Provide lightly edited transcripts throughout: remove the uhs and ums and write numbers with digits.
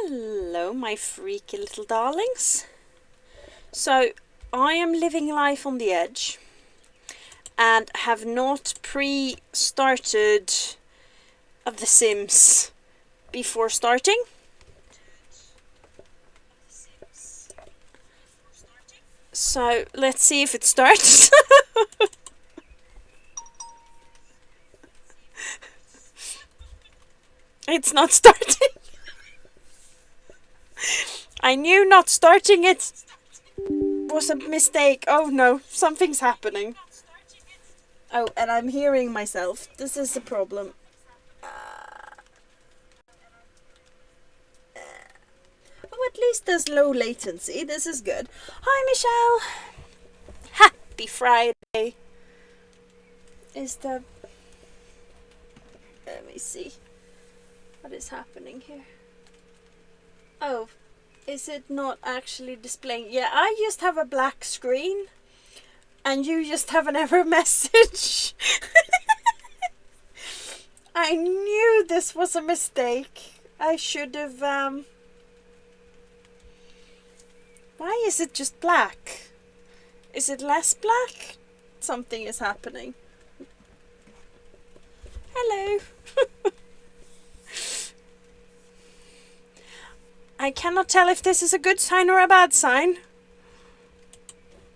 Hello, my freaky little darlings. So, I am living life on the edge and have not pre-started of The Sims before starting. So, let's see if it starts. It's not starting. I knew not starting it was a mistake. Oh no, something's happening. Oh, and I'm hearing myself. This is the problem. Oh, at least there's low latency. This is good. Hi, Michelle. Happy Friday. Is the... Let me see. What is happening here? Oh, is it not actually displaying? Yeah, I just have a black screen. And you just have an error message. I knew this was a mistake. I should have... Why is it just black? Is it less black? Something is happening. Hello. I cannot tell if this is a good sign or a bad sign.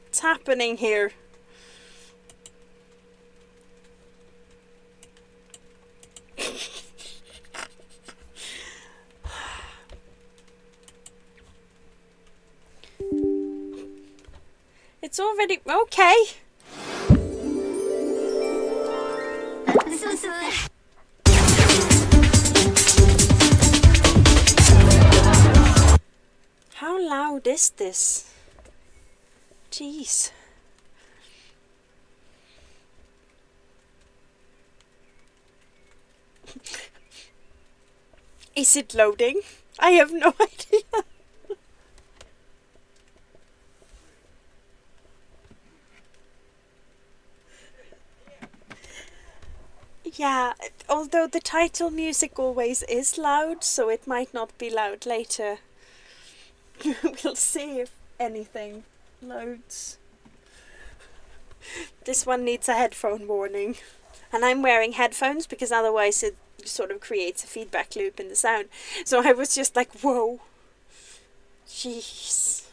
What's happening here? It's already... Okay. How loud is this? Jeez. Is it loading? I have no idea. Yeah, although the title music always is loud, so it might not be loud later. We'll see if anything loads. This one needs a headphone warning. And I'm wearing headphones because otherwise it sort of creates a feedback loop in the sound. So I was just like, whoa. Jeez.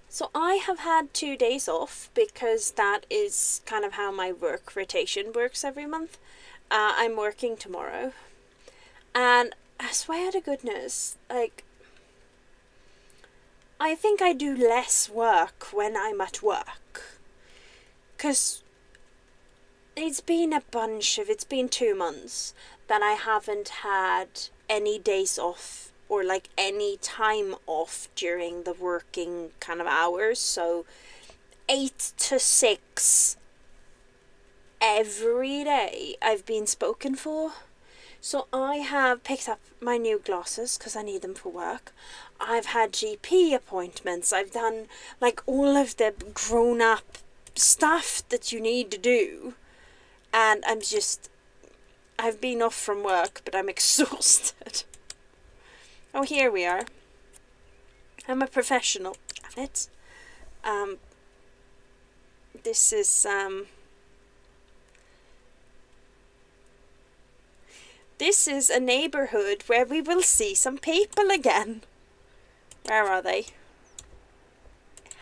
So I have had 2 days off because that is kind of how my work rotation works every month. I'm working tomorrow. And I swear to goodness, like, I think I do less work when I'm at work. Because it's been 2 months that I haven't had any days off or like any time off during the working kind of hours. So 8 to 6 every day I've been spoken for. So I have picked up my new glasses because I need them for work. I've had GP appointments. I've done like all of the grown up stuff that you need to do. And I've been off from work, but I'm exhausted. Oh, here we are. I'm a professional at it. This is, This is a neighborhood where we will see some people again. Where are they?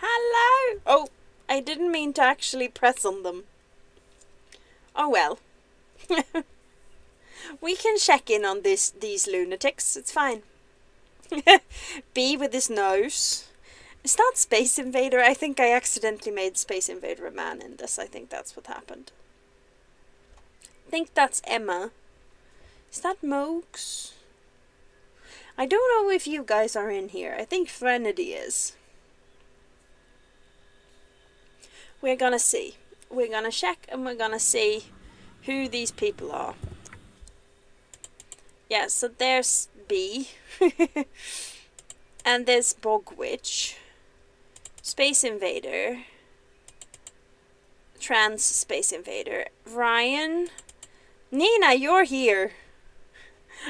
Hello! Oh, I didn't mean to actually press on them. Oh well. We can check in on these lunatics. It's fine. B with his nose. Is that Space Invader? I think I accidentally made Space Invader a man in this. I think that's what happened. I think that's Emma. Is that Mogs? I don't know if you guys are in here. I think Threnody is. We're gonna see. We're gonna check and we're gonna see who these people are. Yeah, so there's B. And there's Bog Witch. Space Invader. Trans Space Invader. Ryan. Nina, you're here.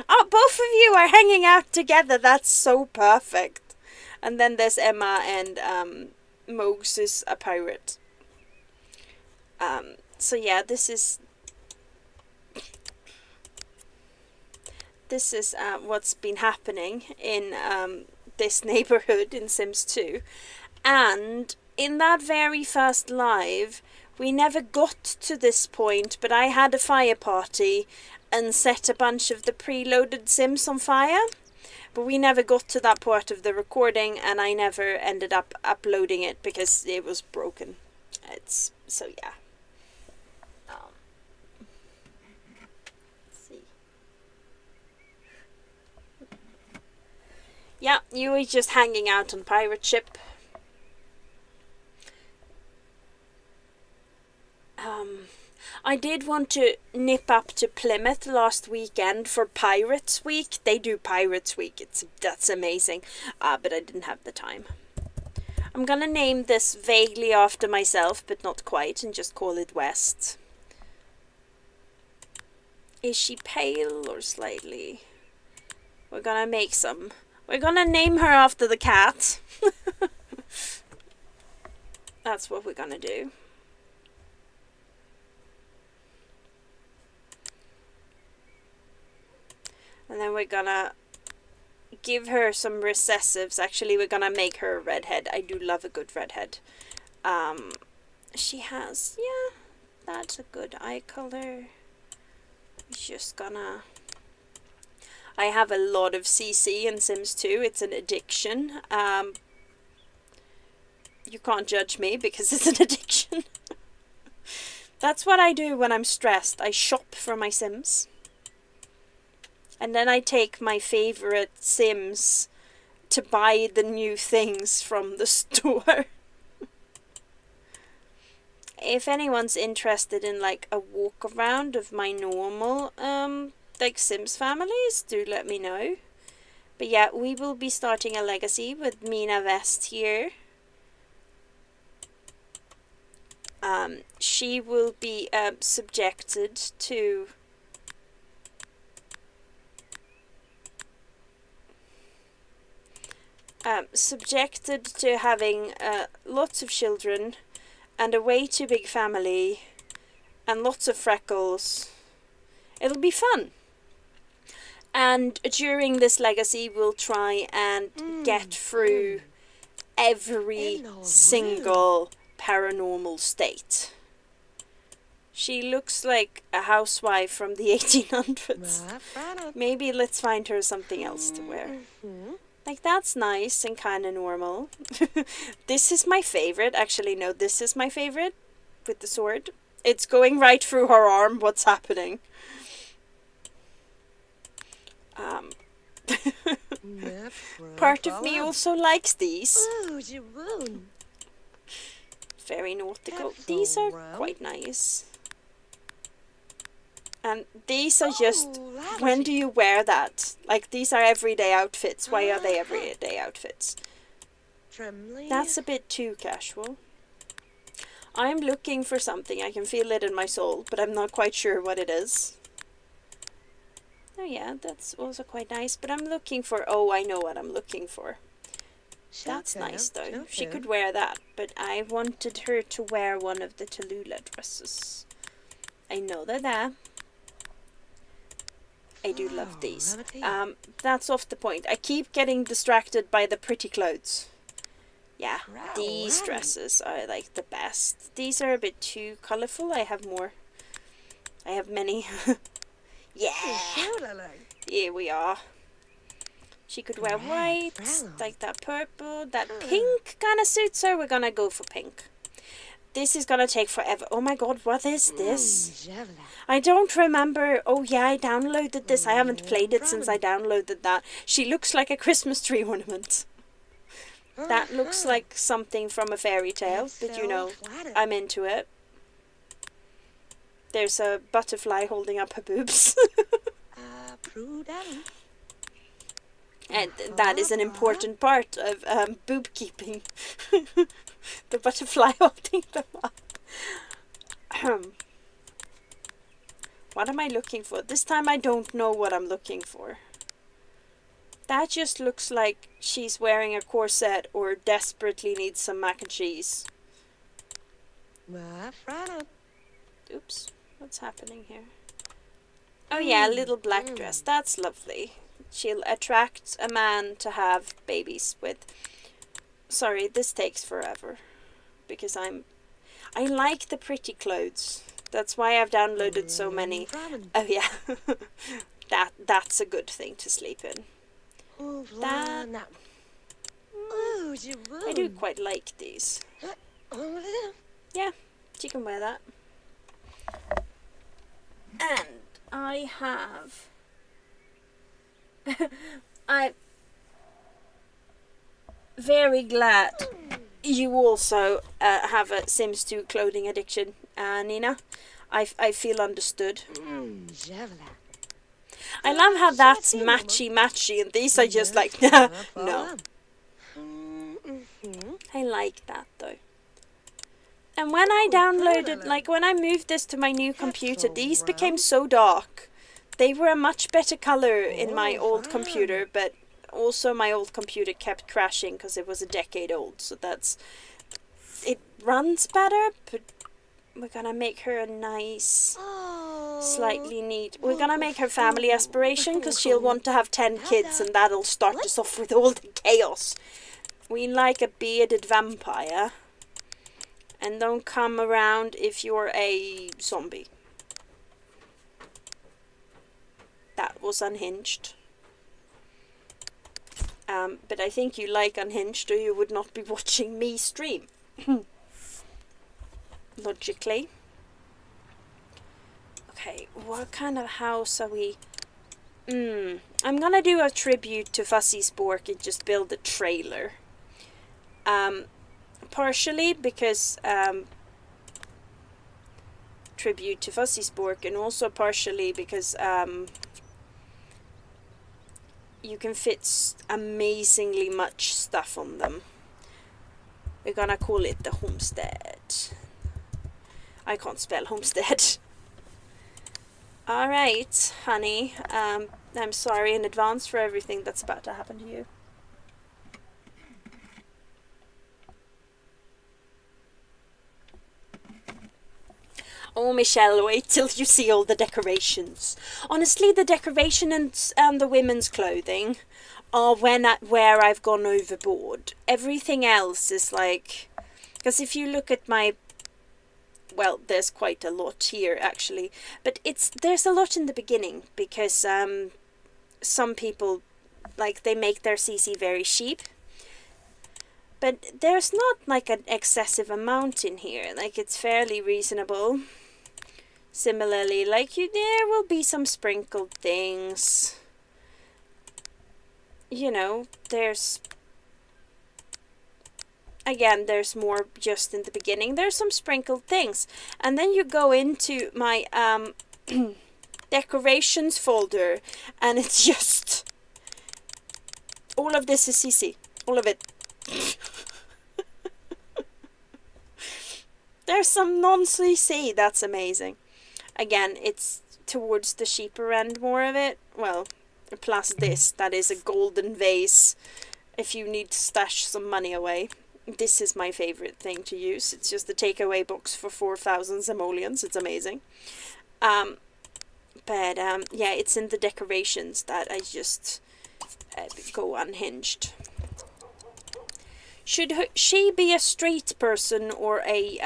Oh, both of you are hanging out together. That's so perfect. And then there's Emma and Moses, a pirate. So yeah, this is what's been happening in this neighborhood in Sims 2. And in that very first live, we never got to this point, but I had a fire party and set a bunch of the preloaded Sims on fire. But we never got to that part of the recording, and I never ended up uploading it because it was broken. So yeah. Let's see. Yeah, you were just hanging out on pirate ship. I did want to nip up to Plymouth last weekend for Pirates Week. They do Pirates Week. That's amazing. But I didn't have the time. I'm gonna name this vaguely after myself, but not quite, and just call it West. Is she pale or slightly? We're gonna name her after the cat. That's what we're gonna do. And then we're gonna give her some recessives. Actually, we're gonna make her a redhead. I do love a good redhead. She has, yeah, that's a good eye color. It's just gonna... I have a lot of CC in Sims 2. It's an addiction. You can't judge me because it's an addiction. That's what I do when I'm stressed. I shop for my Sims. And then I take my favorite Sims to buy the new things from the store. If anyone's interested in like a walk around of my normal like Sims families, do let me know. But yeah, we will be starting a legacy with Mina West here. She will be subjected to having lots of children and a way too big family and lots of freckles. It'll be fun. And during this legacy, we'll try and get through every single paranormal state. She looks like a housewife from the 1800s. Maybe let's find her something else to wear. Like, that's nice and kind of normal. This is my favorite. Actually, no, this is my favorite with the sword. It's going right through her arm. What's happening? Part of me also likes these. Very nautical. These are quite nice. And these are just, when do you wear that? Like, these are everyday outfits. Why are they everyday outfits? That's a bit too casual. I'm looking for something. I can feel it in my soul, but I'm not quite sure what it is. Oh yeah, that's also quite nice. But I'm looking for, oh, I know what I'm looking for. That's nice though. She could wear that, but I wanted her to wear one of the Tallulah dresses. I know they're there. I do love these. That's off the point. I keep getting distracted by the pretty clothes. Yeah, these dresses are like the best. These are a bit too colourful. I have more. I have many. Yeah! Here we are. She could wear white, like that purple. That pink kind of suits her. We're gonna go for pink. This is gonna take forever. Oh my god, what is this? I don't remember. Oh yeah, I downloaded this. I haven't played it since I downloaded that. She looks like a Christmas tree ornament. That looks like something from a fairy tale, but you know, I'm into it. There's a butterfly holding up her boobs. And that is an important part of boob keeping. The butterfly holding them up. What am I looking for? This time I don't know what I'm looking for. That just looks like she's wearing a corset or desperately needs some mac and cheese. Oops, what's happening here? Oh yeah, a little black dress. That's lovely. She'll attract a man to have babies with. Sorry, this takes forever. Because I like the pretty clothes. That's why I've downloaded so many. Oh yeah. That's a good thing to sleep in. That, I do quite like these. Yeah, she can wear that. And I have... I'm very glad you also have a Sims 2 clothing addiction, Nina. I feel understood. I love how that's matchy and these are just like, no. I like that though. And when I downloaded, like when I moved this to my new computer, these became so dark. They were a much better color in my old computer, but also my old computer kept crashing because it was a decade old. So that's, it runs better, but we're gonna make her a nice, slightly neat. We're gonna make her family aspiration because she'll want to have 10 kids and that'll start us off with all the chaos. We like a bearded vampire. And don't come around if you're a zombie. That was unhinged. But I think you like unhinged or you would not be watching me stream. Logically. Okay, what kind of house are we... I'm gonna do a tribute to Fuzzy Spork and just build a trailer. Partially because tribute to Fuzzy Spork, and also partially because you can fit amazingly much stuff on them. We're gonna call it the homestead. I can't spell homestead. Alright, honey. I'm sorry in advance for everything that's about to happen to you. Oh, Michelle, wait till you see all the decorations. Honestly, the decoration and the women's clothing are where I've gone overboard. Everything else is like... Because if you look at my... Well, there's quite a lot here, actually. But there's a lot in the beginning, because some people, like, they make their CC very cheap. But there's not, like, an excessive amount in here. Like, it's fairly reasonable. Similarly, like, there will be some sprinkled things. You know, there's... Again, there's more just in the beginning. There's some sprinkled things. And then you go into my decorations folder, and it's just... All of this is CC. All of it. There's some non-CC. That's amazing. Again, it's towards the cheaper end, more of it. Well, plus this. That is a golden vase. If you need to stash some money away. This is my favorite thing to use. It's just a takeaway box for 4,000 simoleons. It's amazing. Yeah, it's in the decorations that I just go unhinged. Should she be a straight person or a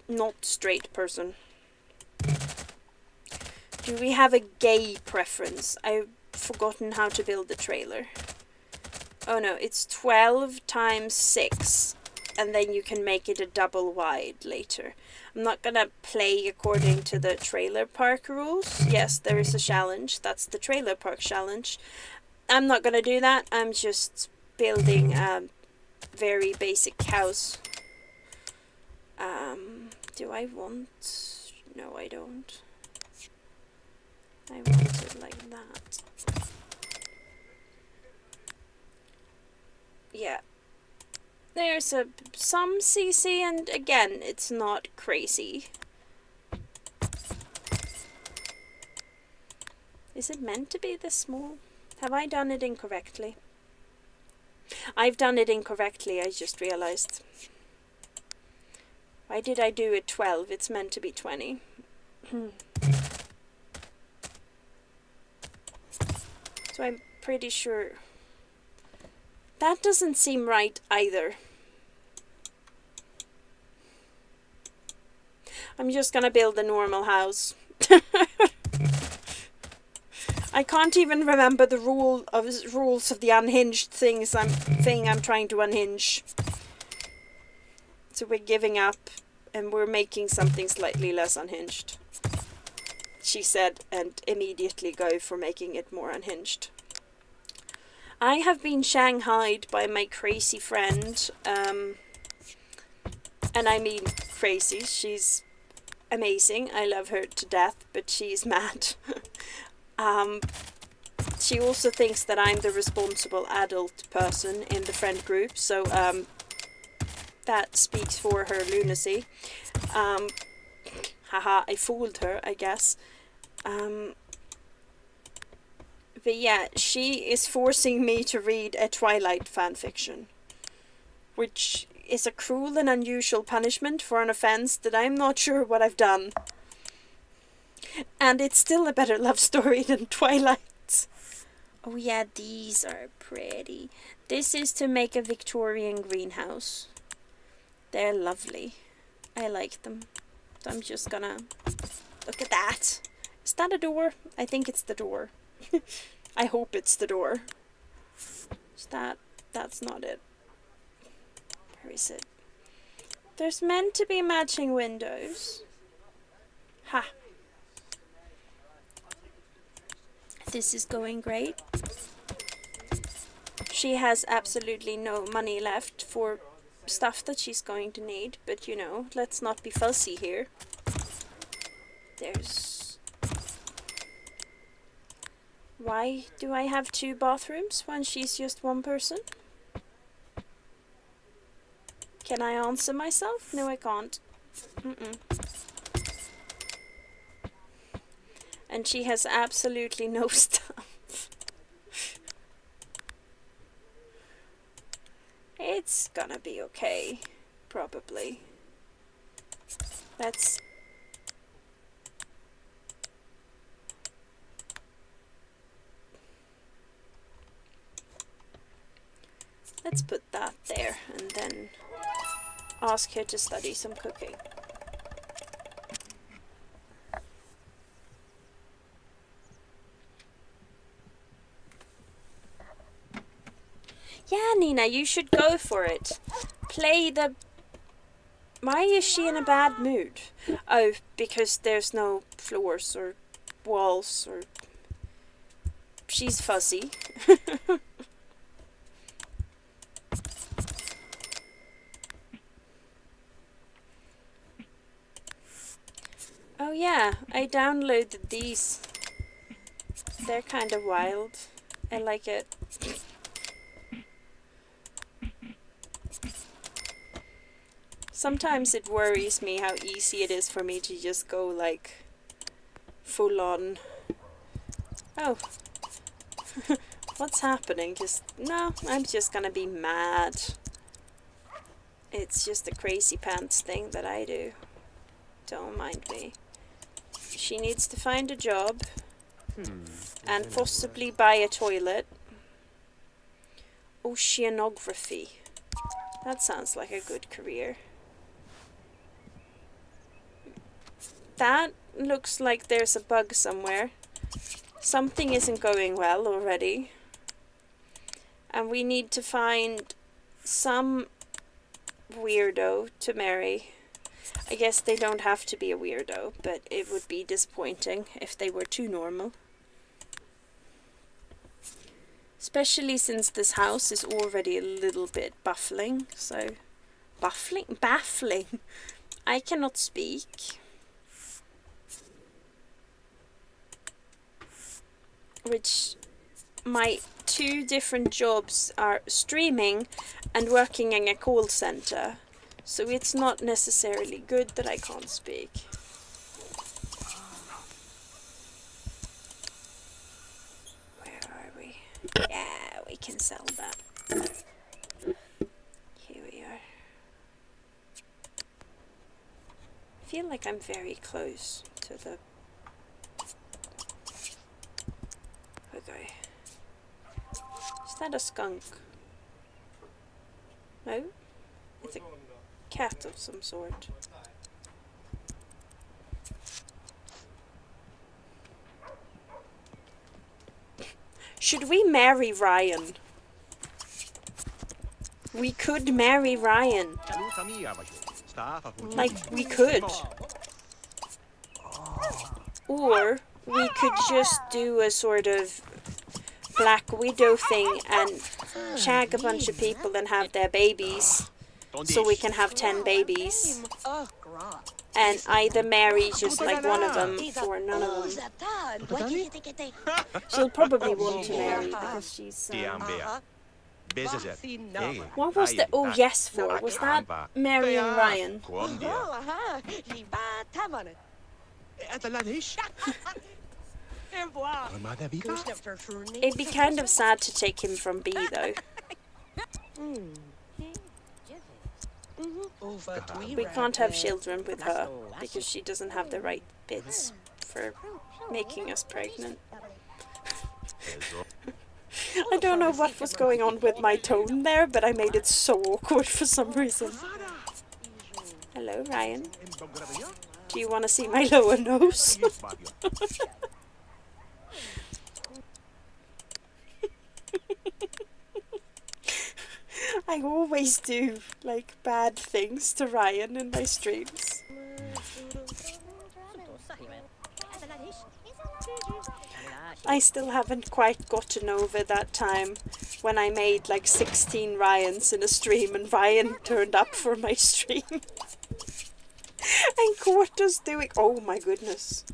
not straight person? Do we have a gay preference? I've forgotten how to build the trailer. Oh no, it's 12 times 6. And then you can make it a double wide later. I'm not gonna play according to the trailer park rules. Yes, there is a challenge. That's the trailer park challenge. I'm not gonna do that. I'm just building a very basic house. Do I want... No, I don't. I want it like that. Yeah. There's some CC, and again, it's not crazy. Is it meant to be this small? Have I done it incorrectly? I've done it incorrectly, I just realized. Why did I do it 12? It's meant to be 20. So I'm pretty sure that doesn't seem right either. I'm just gonna build a normal house. I can't even remember the rules of the unhinged thing I'm trying to unhinge. So we're giving up and we're making something slightly less unhinged, she said, and immediately go for making it more unhinged. I have been shanghaied by my crazy friend, and I mean crazy, she's amazing, I love her to death, but she's mad. She also thinks that I'm the responsible adult person in the friend group, so that speaks for her lunacy. Haha, I fooled her, I guess. But yeah, she is forcing me to read a Twilight fanfiction, which is a cruel and unusual punishment for an offense that I'm not sure what I've done. And it's still a better love story than Twilight. Oh yeah, these are pretty. This is to make a Victorian greenhouse. They're lovely. I like them. So I'm just gonna... Look at that. Is that a door? I think it's the door. I hope it's the door. Is that... That's not it. Where is it? There's meant to be matching windows. Ha. This is going great. She has absolutely no money left for stuff that she's going to need, but you know, let's not be fussy here. There's... Why do I have 2 bathrooms when she's just one person? Can I answer myself? No, I can't. And she has absolutely no stuff. It's gonna be okay, probably. Let's put that there and then ask her to study some cooking. Yeah, Nina, you should go for it. Play the... Why is she in a bad mood? Oh, because there's no floors or walls or... She's fuzzy. Oh yeah, I downloaded these. They're kind of wild. I like it. Sometimes it worries me how easy it is for me to just go like full on. Oh. What's happening? No, I'm just gonna be mad. It's just a crazy pants thing that I do. Don't mind me. She needs to find a job and possibly buy a toilet. Oceanography. That sounds like a good career. That looks like there's a bug somewhere. Something isn't going well already. And we need to find some weirdo to marry. I guess they don't have to be a weirdo, but it would be disappointing if they were too normal. Especially since this house is already a little bit baffling, so... Baffling? I cannot speak. Which... My 2 different jobs are streaming and working in a call center. So it's not necessarily good that I can't speak. Yeah, we can sell that. Here we are. I feel like I'm very close to the... Okay. Is that a skunk? No? It's a cat of some sort. Should we marry Ryan? We could marry Ryan. Like, we could. Or we could just do a sort of Black Widow thing and shag a bunch of people and have their babies. So we can have 10 babies. And either marry just like one of them or none of them. She'll probably want to marry because she's... what was the oh yes for? Was that marrying Ryan? It'd be kind of sad to take him from B though. We can't have children with her because she doesn't have the right bits for making us pregnant. I don't know what was going on with my tone there, but I made it so awkward for some reason. Hello, Ryan. Do you want to see my lower nose? I always do, like, bad things to Ryan in my streams. I still haven't quite gotten over that time when I made like 16 Ryans in a stream and Ryan turned up for my stream. And caught us doing... Oh my goodness.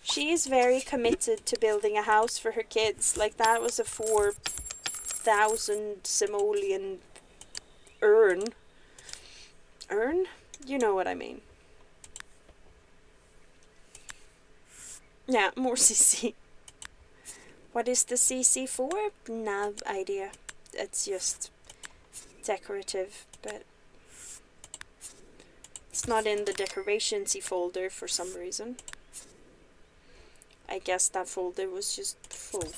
She is very committed to building a house for her kids. Like, that was a 4,000 simoleon urn. Urn? You know what I mean. Yeah, more CC. What is the CC for? No idea. It's just decorative, but it's not in the decorationsy folder for some reason. I guess that folder was just full.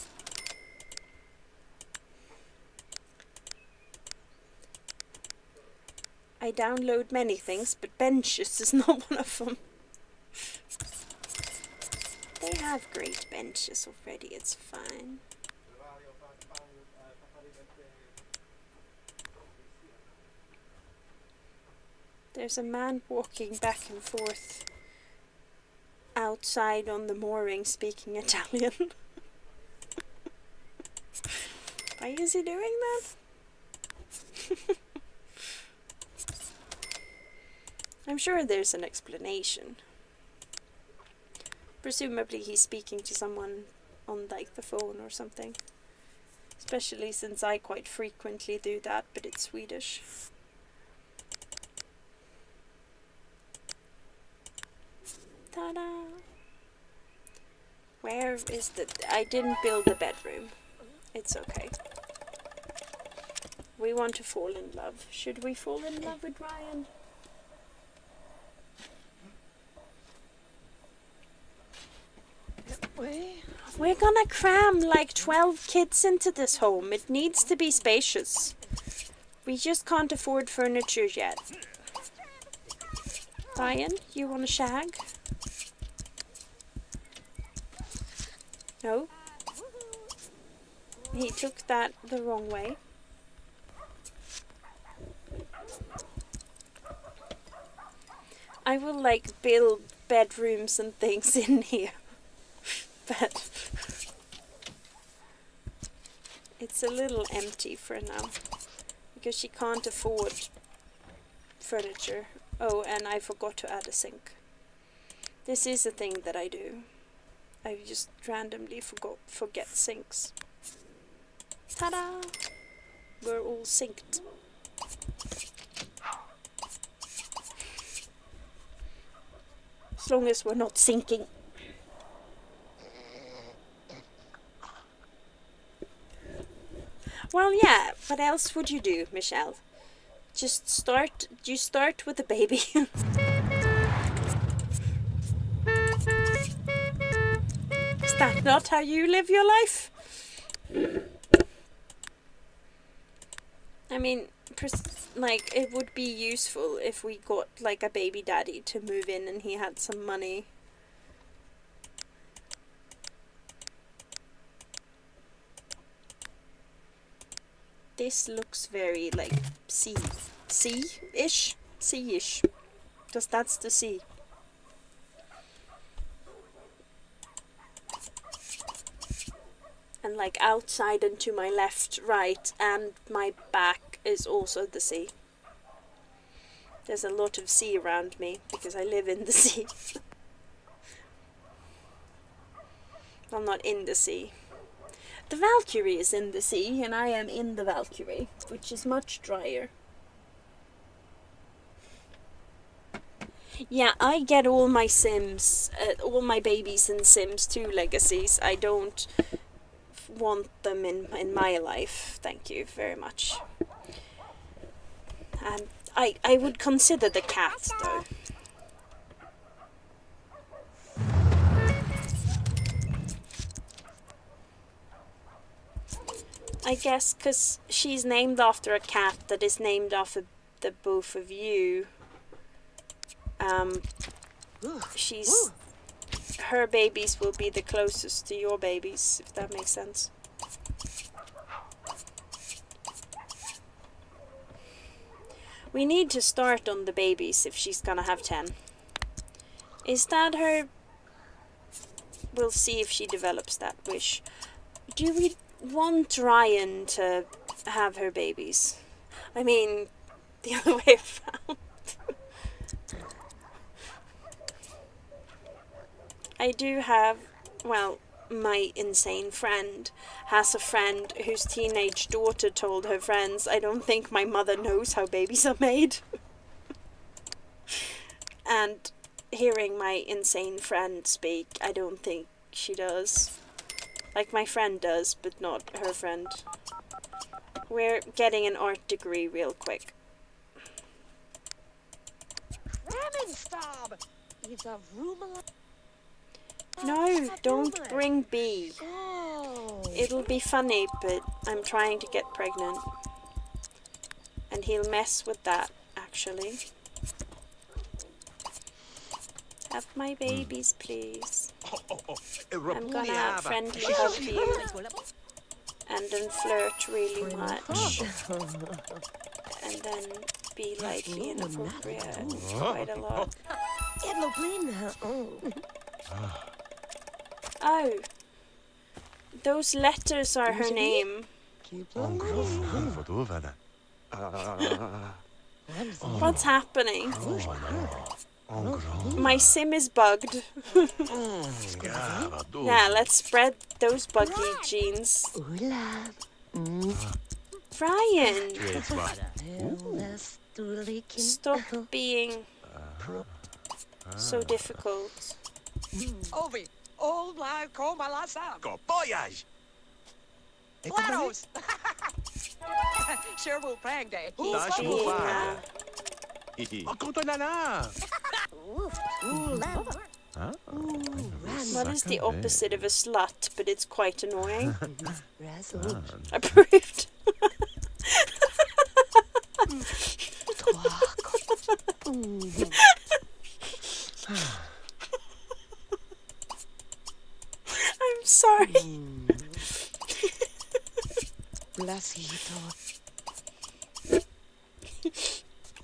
I download many things, but benches is not one of them. They have great benches already, it's fine. There's a man walking back and forth outside on the mooring speaking Italian. Why is he doing that? I'm sure there's an explanation. Presumably he's speaking to someone on like the phone or something. Especially since I quite frequently do that, but it's Swedish. Ta-da! Where is the... I didn't build a bedroom. It's okay. We want to fall in love. Should we fall in love with Ryan? We're gonna cram like 12 kids into this home. It needs to be spacious. We just can't afford furniture yet. Ryan, you wanna shag? No? He took that the wrong way. I will like build bedrooms and things in here. But it's a little empty for now because she can't afford furniture. Oh, and I forgot to add a sink. This is a thing that I do. I just randomly forget sinks. Ta-da! We're all synced. As long as we're not sinking. Well, yeah. What else would you do, Michelle? Just start. You start with a baby. Is that not how you live your life? I mean, like, it would be useful if we got, like, a baby daddy to move in and he had some money. This looks very, like, sea-ish? Sea-ish. Because that's the sea. And, like, outside and to my left, right, and my back is also the sea. There's a lot of sea around me because I live in the sea. I'm not in the sea. The Valkyrie is in the sea and I am in the Valkyrie, which is much drier. Yeah, I get all my Sims, all my babies in Sims 2 legacies. I don't want them in my life. Thank you very much. And I would consider the cat though. I guess because she's named after a cat that is named after the both of you. Her babies will be the closest to your babies, if that makes sense. We need to start on the babies if she's gonna have 10. Is that her? We'll see if she develops that wish. Do we want Ryan to have her babies? I mean, the other way around. I do have, well, my insane friend has a friend whose teenage daughter told her friends, I don't think my mother knows how babies are made. And hearing my insane friend speak, I don't think she does. Like my friend does, but not her friend. We're getting an art degree real quick. No, don't bring B. It'll be funny, but I'm trying to get pregnant. And he'll mess with that, actually. Have my babies, please. I'm gonna friendly hug you. And then flirt really much. And then be lightly inappropriate quite a lot. Oh, those letters are her name. What's happening? My sim is bugged. Yeah, let's spread those buggy genes. Ryan! Stop being so difficult. Ovi, old live coma la sam. Go voyage. Planos. Sure will prang day. He's being, what is the opposite of a slut, but it's quite annoying? Approved. I'm sorry.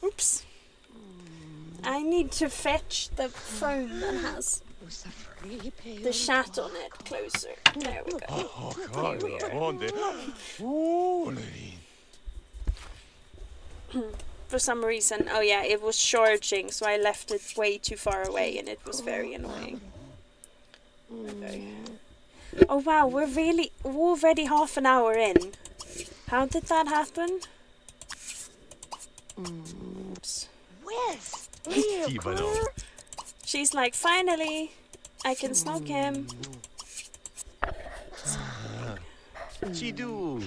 Oops. I need to fetch the phone that has the chat on it closer. There we go. Here we are. For some reason, oh yeah, it was charging, so I left it way too far away and it was very annoying. Okay. Oh wow, we're already half an hour in. How did that happen? Oops. She's like, finally, I can smoke him. She do.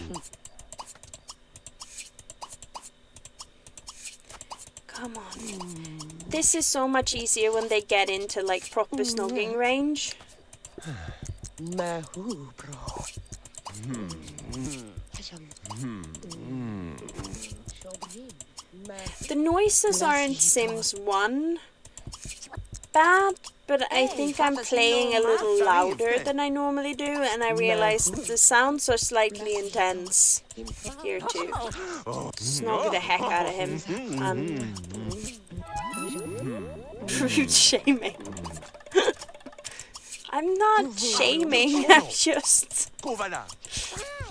come on. This is so much easier when they get into like proper snogging range. The noises aren't Sims 1 bad, but I think I'm playing a little louder than I normally do, and I realized the sounds are slightly intense here too. Snog the heck out of him. Rude shaming. I'm not shaming, I'm just...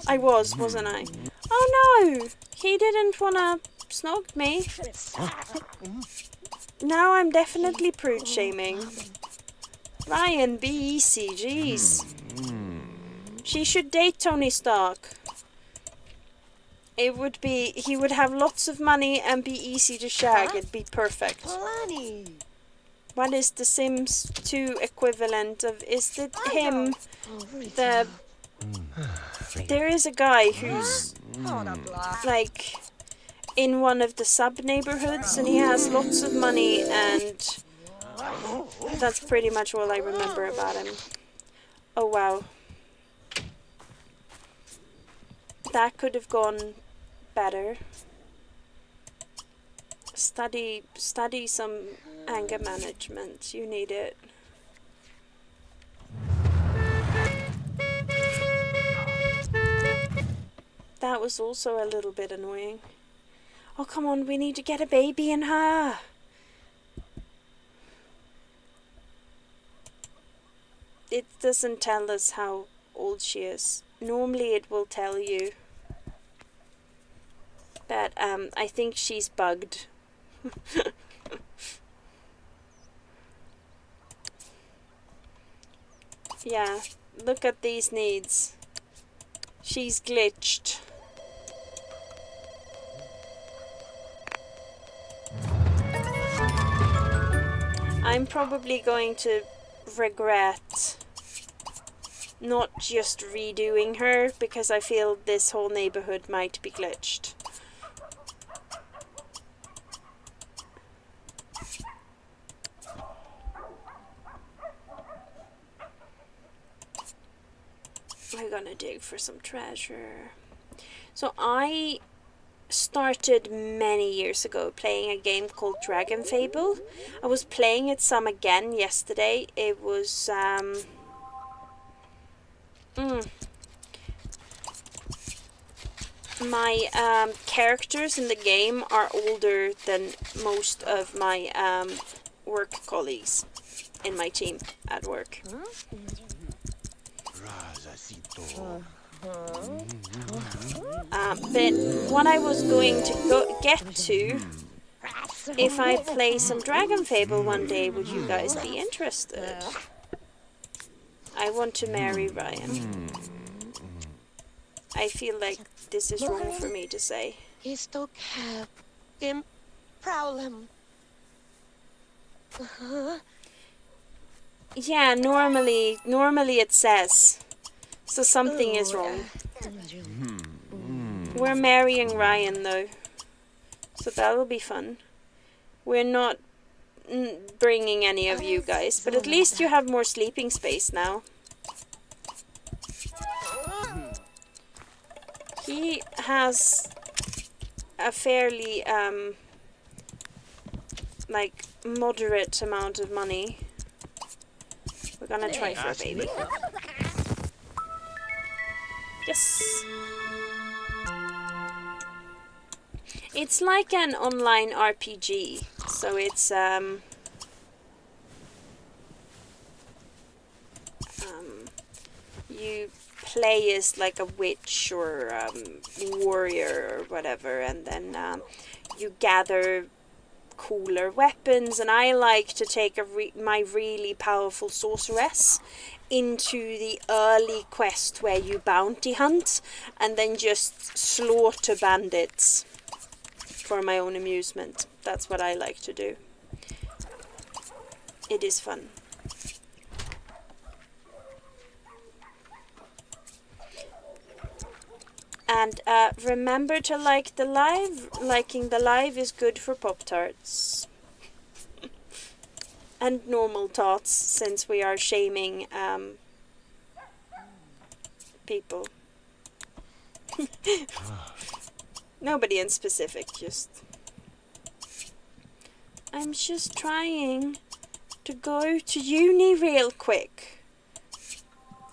I was, wasn't I? Oh no! He didn't wanna snog me. Now I'm definitely prude shaming. Ryan, be easy, jeez. She should date Tony Stark. He would have lots of money and be easy to shag. It'd be perfect. What is the Sims 2 equivalent of? Is it him? There is a guy who's like in one of the sub neighborhoods, and he has lots of money, and that's pretty much all I remember about him. Oh wow. That could have gone better. Study some anger management. You need it. That was also a little bit annoying. Oh, come on, we need to get a baby in her. It doesn't tell us how old she is. Normally it will tell you. But I think she's bugged. Yeah, look at these needs. She's glitched. I'm probably going to regret not just redoing her, because I feel this whole neighborhood might be glitched. We're gonna dig for some treasure. So I started many years ago playing a game called Dragon Fable. I was playing it some again yesterday. It was my characters in the game are older than most of my work colleagues in my team at work. But what I was going to get to, if I play some Dragon Fable one day, would you guys be interested? I want to marry Ryan. I feel like this is wrong for me to say. Yeah, normally it says. So something is wrong. We're marrying Ryan though. So that'll be fun. We're not bringing any of you guys, but at least you have more sleeping space now. He has a fairly like moderate amount of money. We're gonna try for a baby. Yes. It's like an online RPG, so it's you play as like a witch or warrior or whatever, and then you gather cooler weapons, and I like to take my really powerful sorceress into the early quest where you bounty hunt and then just slaughter bandits for my own amusement. That's what I like to do. It is fun. And remember to like the live. Liking the live is good for Pop-Tarts. And normal tots, since we are shaming people. Nobody in specific, just... I'm just trying to go to uni real quick.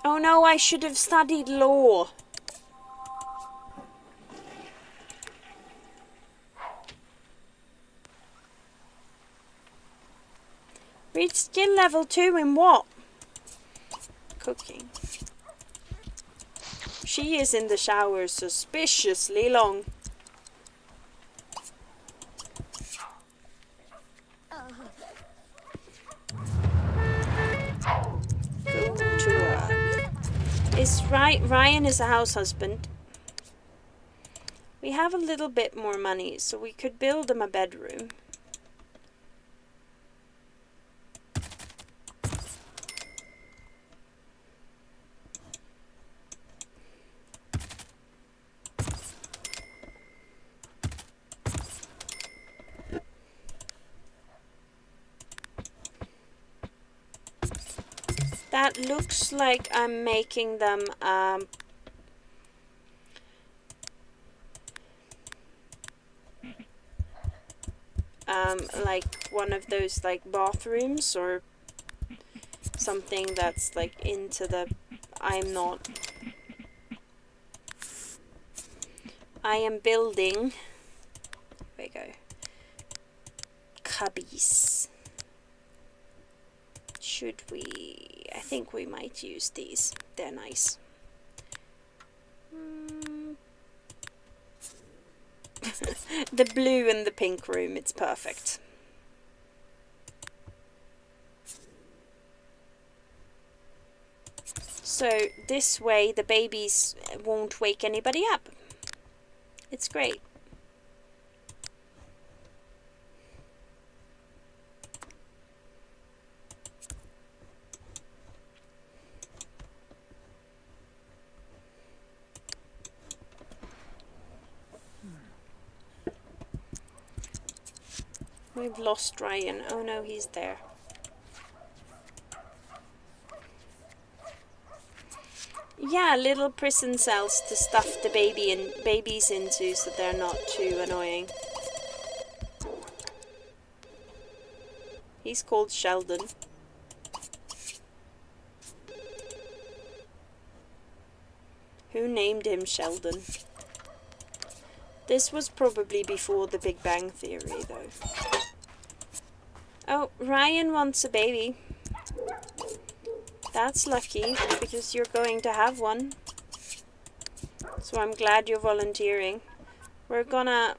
Oh no, I should have studied law. Reach skill level 2 in what? Cooking. She is in the shower suspiciously long. Go to work. Ryan is a house husband. We have a little bit more money, so we could build him a bedroom. That looks like I'm making them like one of those like bathrooms or something that's like into the... I am building... There we go. Cubbies. Should we... I think we might use these. They're nice. The blue and the pink room, it's perfect. So this way the babies won't wake anybody up. It's great. We've lost Ryan. Oh no, he's there. Yeah, little prison cells to stuff the babies into so they're not too annoying. He's called Sheldon. Who named him Sheldon? This was probably before the Big Bang Theory, though. Oh, Ryan wants a baby. That's lucky, because you're going to have one. So I'm glad you're volunteering. We're gonna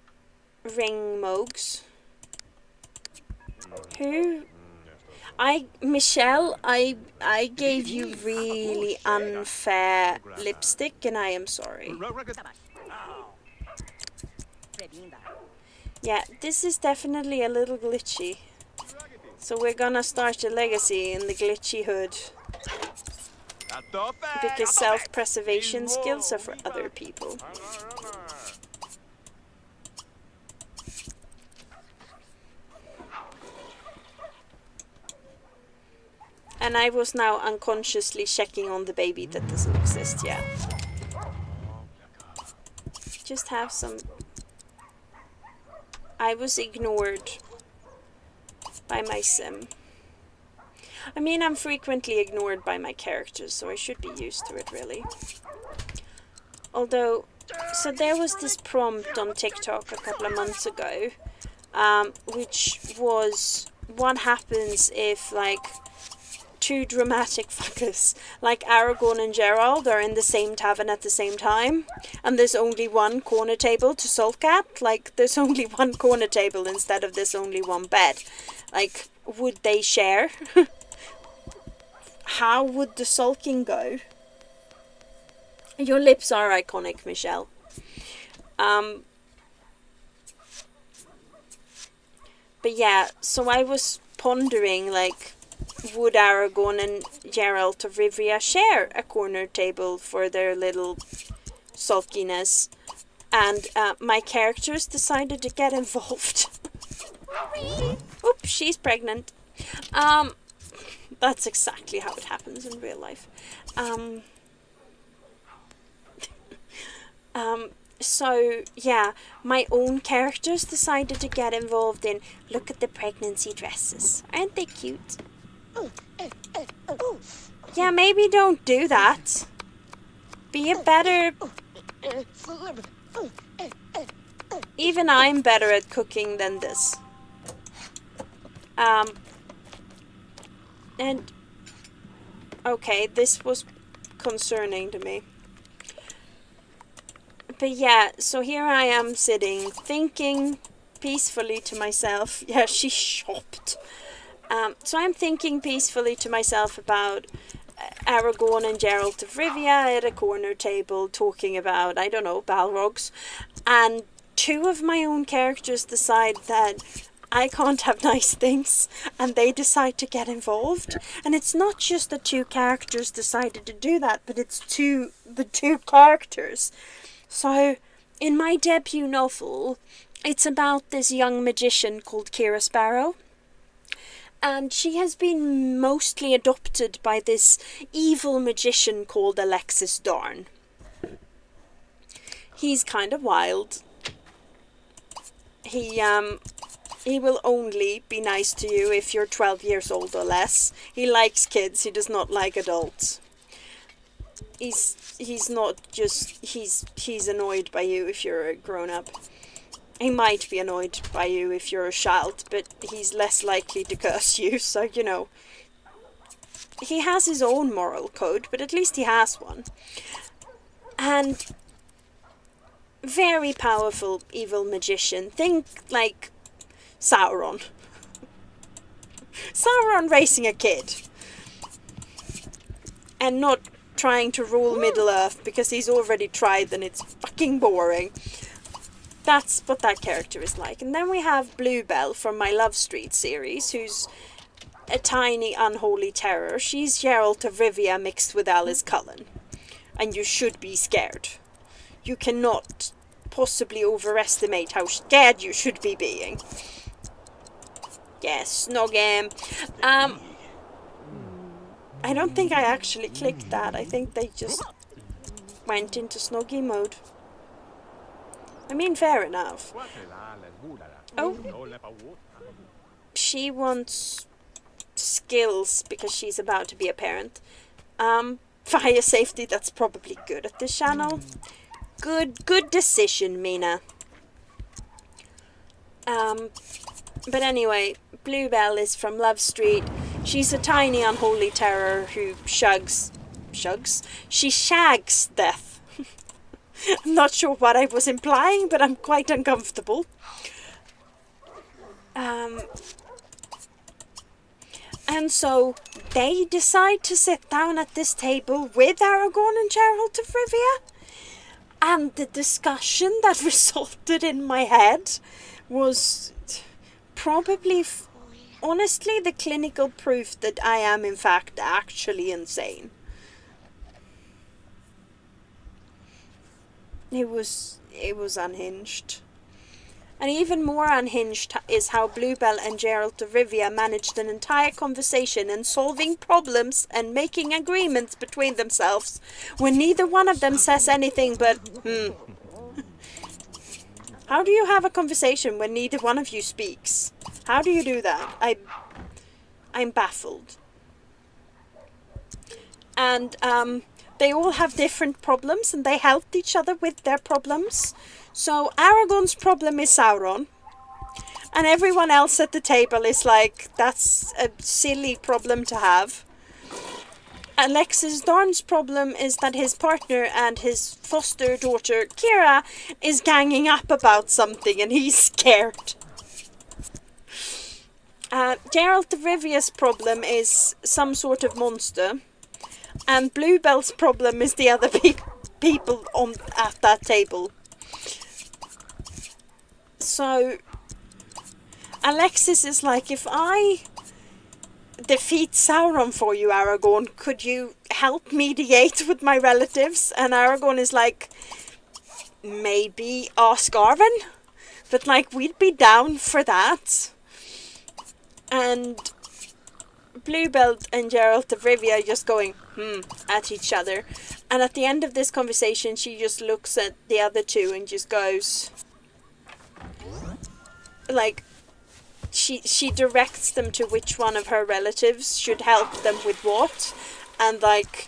ring Mogs. Who? Michelle, I gave you really unfair lipstick, and I am sorry. Yeah, this is definitely a little glitchy. So we're gonna start a legacy in the glitchy hood. Because self-preservation skills are for other people. And I was now unconsciously checking on the baby that doesn't exist yet. Just have some... I was ignored by my sim. I mean, I'm frequently ignored by my characters, so I should be used to it, really. Although, so there was this prompt on TikTok a couple of months ago, which was, what happens if, like, two dramatic fuckers, like Aragorn and Gerald, are in the same tavern at the same time, and there's only one corner table to sulk at? Like, there's only one corner table instead of there's only one bed. Like, would they share? How would the sulking go? Your lips are iconic, Michelle. But yeah, so I was pondering, like, would Aragorn and Geralt of Rivia share a corner table for their little sulkiness? and my characters decided to get involved. Oops, she's pregnant. That's exactly how it happens in real life. So, yeah, my own characters decided to get involved in, look at the pregnancy dresses. Aren't they cute? Yeah, maybe don't do that. Be a better... Even I'm better at cooking than this. And... Okay, this was concerning to me. But yeah, so here I am sitting, thinking peacefully to myself. Yeah, she shopped. So I'm thinking peacefully to myself about Aragorn and Geralt of Rivia at a corner table talking about, I don't know, Balrogs. And two of my own characters decide that I can't have nice things, and they decide to get involved. And it's not just the two characters decided to do that, but it's the two characters. So, in my debut novel, it's about this young magician called Kira Sparrow. And she has been mostly adopted by this evil magician called Alexis Darn. He's kind of wild. He will only be nice to you if you're 12 years old or less. He likes kids, he does not like adults. He's not just, he's annoyed by you if you're a grown-up. He might be annoyed by you if you're a child, but he's less likely to curse you, so, you know. He has his own moral code, but at least he has one. And very powerful evil magician. Think like Sauron. Sauron raising a kid. And not trying to rule Middle-earth because he's already tried and it's fucking boring. That's what that character is like. And then we have Bluebell from my Love Street series, who's a tiny unholy terror. She's Geralt of Rivia mixed with Alice Cullen. And you should be scared. You cannot possibly overestimate how scared you should be being. Yes, Snoggem. I don't think I actually clicked that. I think they just went into Snoggy mode. I mean, fair enough. Oh. She wants skills because she's about to be a parent. Fire safety, that's probably good at this channel. Good decision, Mina. But anyway, Bluebell is from Love Street. She's a tiny unholy terror who shags death. I'm not sure what I was implying, but I'm quite uncomfortable. And so they decide to sit down at this table with Aragorn and Geralt of Rivia. And the discussion that resulted in my head was probably, honestly, the clinical proof that I am, in fact, actually insane. It was unhinged. And even more unhinged is how Bluebell and Geralt of Rivia managed an entire conversation and solving problems and making agreements between themselves when neither one of them says anything but, How do you have a conversation when neither one of you speaks? How do you do that? I'm baffled. And, they all have different problems and they helped each other with their problems. So Aragorn's problem is Sauron. And everyone else at the table is like, that's a silly problem to have. Alexis Darn's problem is that his partner and his foster daughter Kira is ganging up about something and he's scared. Geralt of Rivia's problem is some sort of monster. And Bluebell's problem is the other people at that table. So Alexis is like, if I defeat Sauron for you, Aragorn, could you help mediate with my relatives? And Aragorn is like, maybe ask Arwen. But, like, we'd be down for that. And Bluebelt and Geralt of Rivia are just going, at each other. And at the end of this conversation, she just looks at the other two and just goes, like, she directs them to which one of her relatives should help them with what. And, like,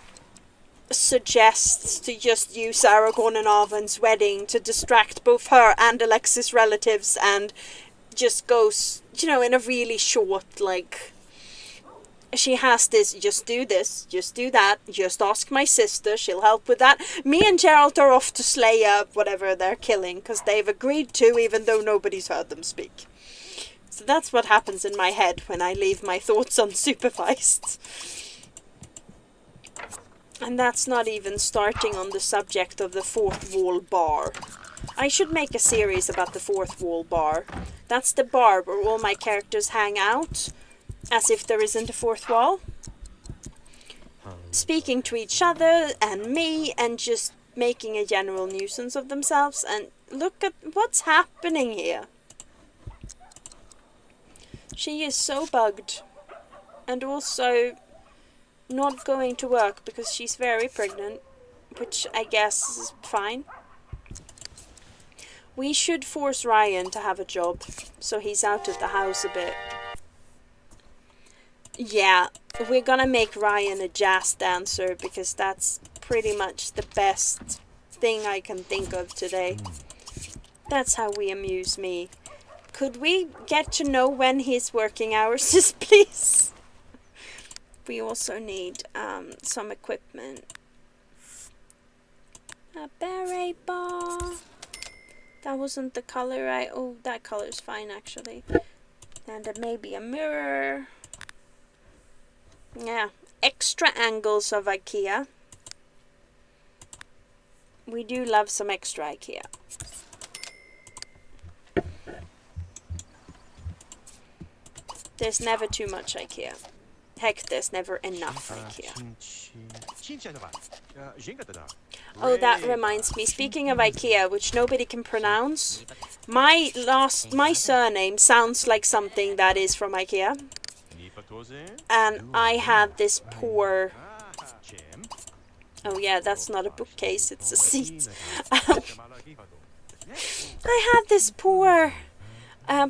suggests to just use Aragorn and Arwen's wedding to distract both her and Alexis' relatives, and just goes, you know, in a really short, like, she has this, just do this, just do that, just ask my sister, she'll help with that. Me and Geralt are off to slay whatever they're killing, because they've agreed to, even though nobody's heard them speak. So that's what happens in my head when I leave my thoughts unsupervised. And that's not even starting on the subject of the fourth wall bar. I should make a series about the fourth wall bar. That's the bar where all my characters hang out, as if there isn't a fourth wall. Speaking to each other and me, and just making a general nuisance of themselves. And look at what's happening here. She is so bugged. And also not going to work because she's very pregnant, which I guess is fine. We should force Ryan to have a job, so he's out of the house a bit. Yeah, we're gonna make Ryan a jazz dancer because that's pretty much the best thing I can think of today. That's how we amuse me. Could we get to know when his working hours is, please? We also need some equipment. A beret bar. That wasn't the color oh, that color's fine actually. And maybe a mirror. Yeah, extra angles of IKEA. We do love some extra IKEA. There's never too much IKEA. Heck, there's never enough IKEA. Oh, that reminds me. Speaking of IKEA, which nobody can pronounce, my surname sounds like something that is from IKEA. And I had this poor... Oh yeah, that's not a bookcase, it's a seat. I had this poor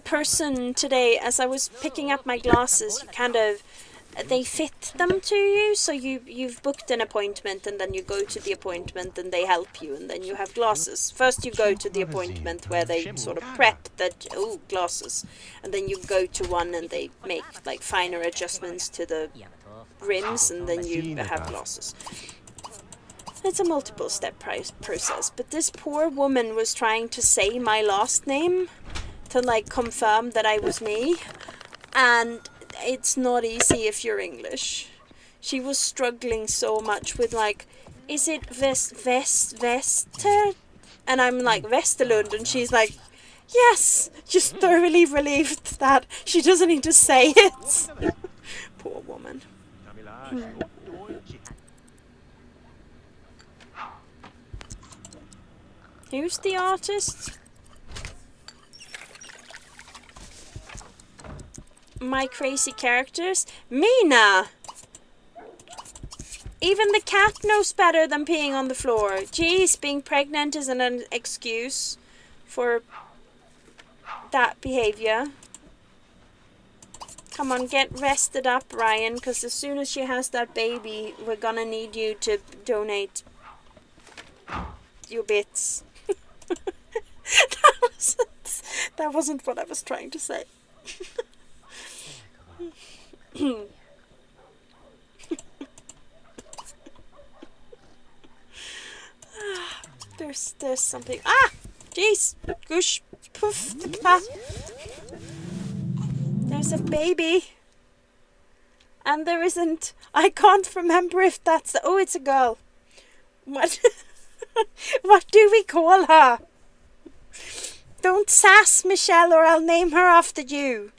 person today, as I was picking up my glasses, they fit them to you, so you've booked an appointment, and then you go to the appointment and they help you, and then you have glasses. First you go to the appointment where they sort of prep that, glasses, and then you go to one and they make like finer adjustments to the rims, and then you have glasses. It's a multiple step process, but this poor woman was trying to say my last name to like confirm that I was me, and it's not easy if you're English. She was struggling so much with like, is it Vester? And I'm like, Vesterlund, and she's like, yes, just thoroughly relieved that she doesn't need to say it. Poor woman. Who's the artist? My crazy characters? Mina! Even the cat knows better than peeing on the floor. Jeez, being pregnant isn't an excuse for that behavior. Come on, get rested up, Ryan, because as soon as she has that baby, we're gonna need you to donate your bits. That wasn't what I was trying to say. There's something. Ah! Jeez! Goosh! Poof! There's a baby. And there isn't. I can't remember if that's. Oh, it's a girl. What? What do we call her? Don't sass Michelle, or I'll name her after you.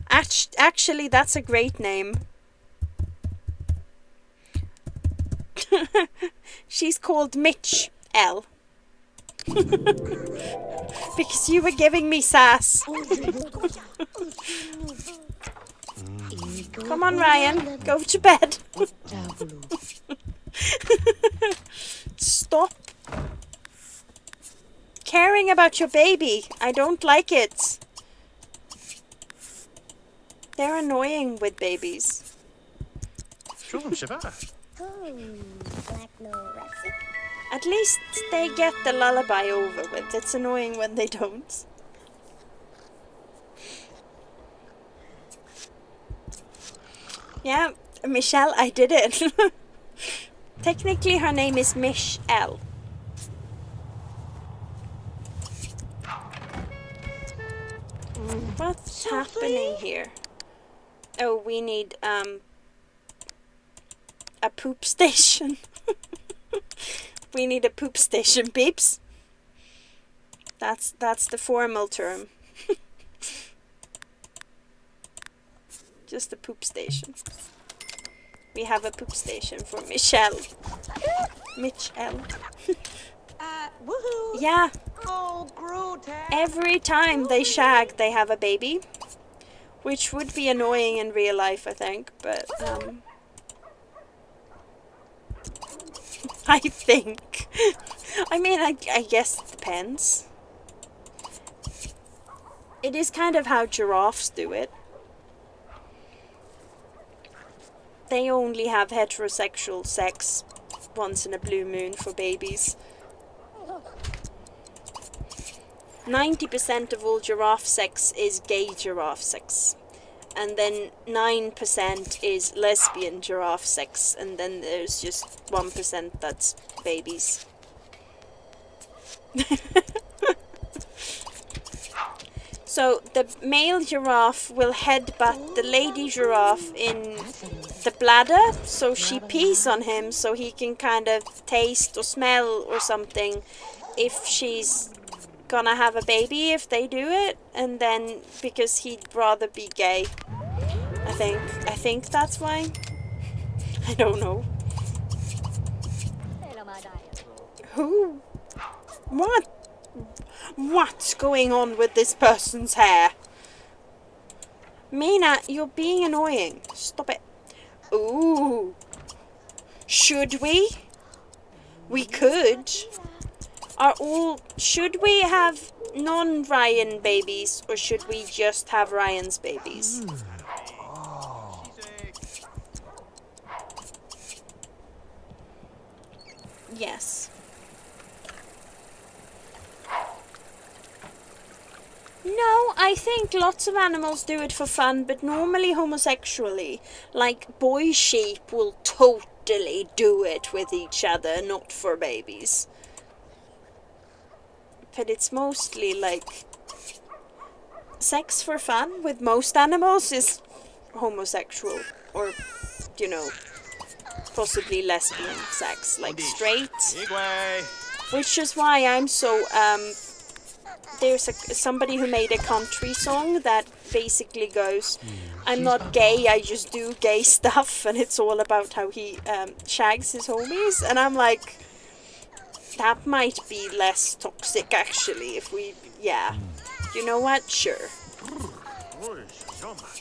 Actually, that's a great name. She's called Mitch L. Because you were giving me sass. Come on, Ryan. Go to bed. Stop caring about your baby. I don't like it. They're annoying with babies. At least they get the lullaby over with. It's annoying when they don't. Yeah, Michelle, I did it. Technically, her name is Michelle. What's happening here? Oh, we need a poop station. We need a poop station, peeps. That's the formal term. Just a poop station. We have a poop station for Michelle. Michelle. Woohoo! Yeah. Oh, Groot. Every time they shag, they have a baby. Which would be annoying in real life, I think. But, I think. I mean, I guess it depends. It is kind of how giraffes do it. They only have heterosexual sex once in a blue moon for babies. 90% of all giraffe sex is gay giraffe sex. And then 9% is lesbian giraffe sex. And then there's just 1% that's babies. So the male giraffe will headbutt the lady giraffe in the bladder, so she pees on him so he can kind of taste or smell or something if she's gonna have a baby if they do it, and then because he'd rather be gay. I think that's why. I don't know. Who? What? What's going on with this person's hair? Mina, you're being annoying. Stop it. Ooh. Should we? We could. Should we have non-Ryan babies, or should we just have Ryan's babies? Yes. No, I think lots of animals do it for fun, but normally homosexually. Like, boy sheep will totally do it with each other, not for babies. But it's mostly like sex for fun with most animals is homosexual, or, you know, possibly lesbian sex, like straight. Which is why I'm so, there's somebody who made a country song that basically goes, I'm not gay, I just do gay stuff, and it's all about how he shags his homies, and I'm like, that might be less toxic actually if we, yeah. You know what? Sure.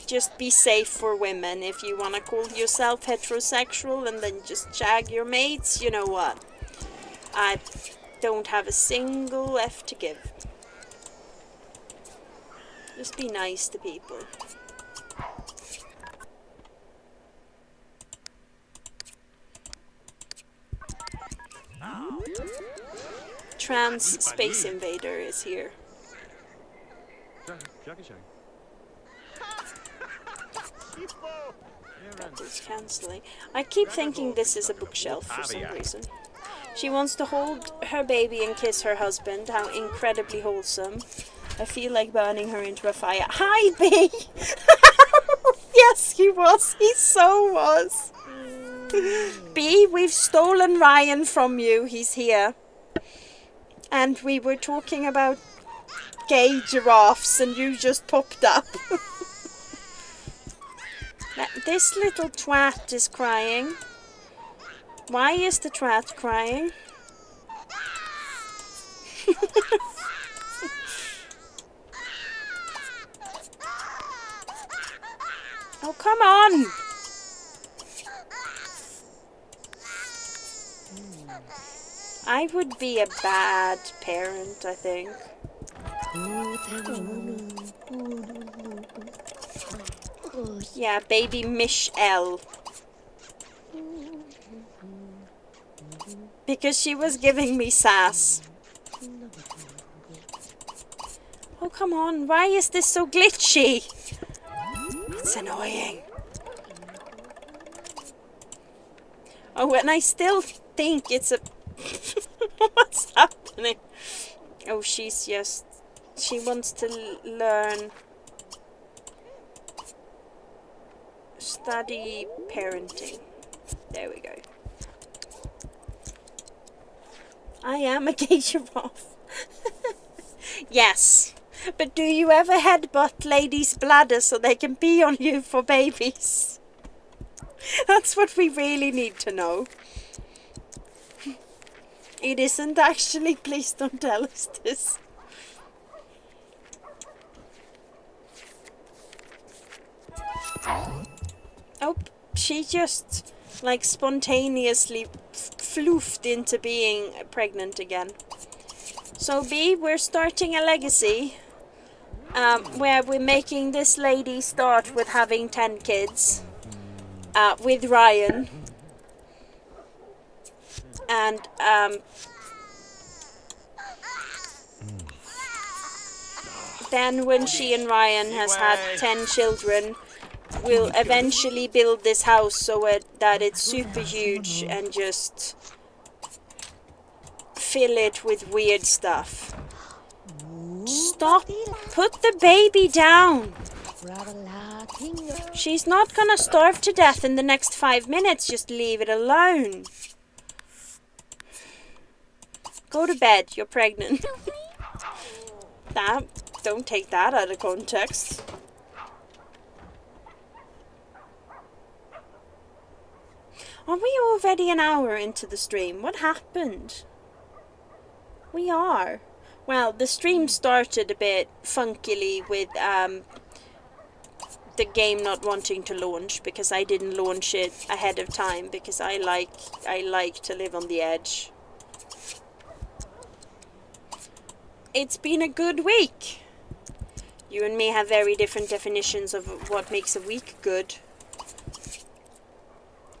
Just be safe for women. If you want to call yourself heterosexual and then just shag your mates, you know what? I don't have a single F to give. Just be nice to people. Trans Space Invader is here. That is cancelling. I keep thinking this is a bookshelf for some reason. She wants to hold her baby and kiss her husband. How incredibly wholesome. I feel like burning her into a fire. Hi, B! Yes, he was. He so was. B, we've stolen Ryan from you. He's here. And we were talking about gay giraffes and you just popped up. This little twat is crying. Why is the twat crying? Oh, come on! I would be a bad parent, I think. Yeah, baby Michelle. Because she was giving me sass. Oh, come on. Why is this so glitchy? It's annoying. Oh, and I still think it's a... What's happening? Oh, she's just... She wants to learn... Study parenting. There we go. I am a gay giraffe. Yes. But do you ever headbutt ladies' bladders so they can pee on you for babies? That's what we really need to know. It isn't actually. Please don't tell us this. Oh, she just like spontaneously floofed into being pregnant again. So B, we're starting a legacy where we're making this lady start with having 10 kids with Ryan. And then when she and Ryan has had 10 children, we'll eventually build this house so that it's super huge and just fill it with weird stuff. Stop! Put the baby down! She's not gonna starve to death in the next 5 minutes, just leave it alone. Go to bed, you're pregnant. Don't take that out of context. Are we already an hour into the stream? What happened? We are. Well, the stream started a bit funkily with the game not wanting to launch because I didn't launch it ahead of time because I like to live on the edge. It's been a good week. You and me have very different definitions of what makes a week good.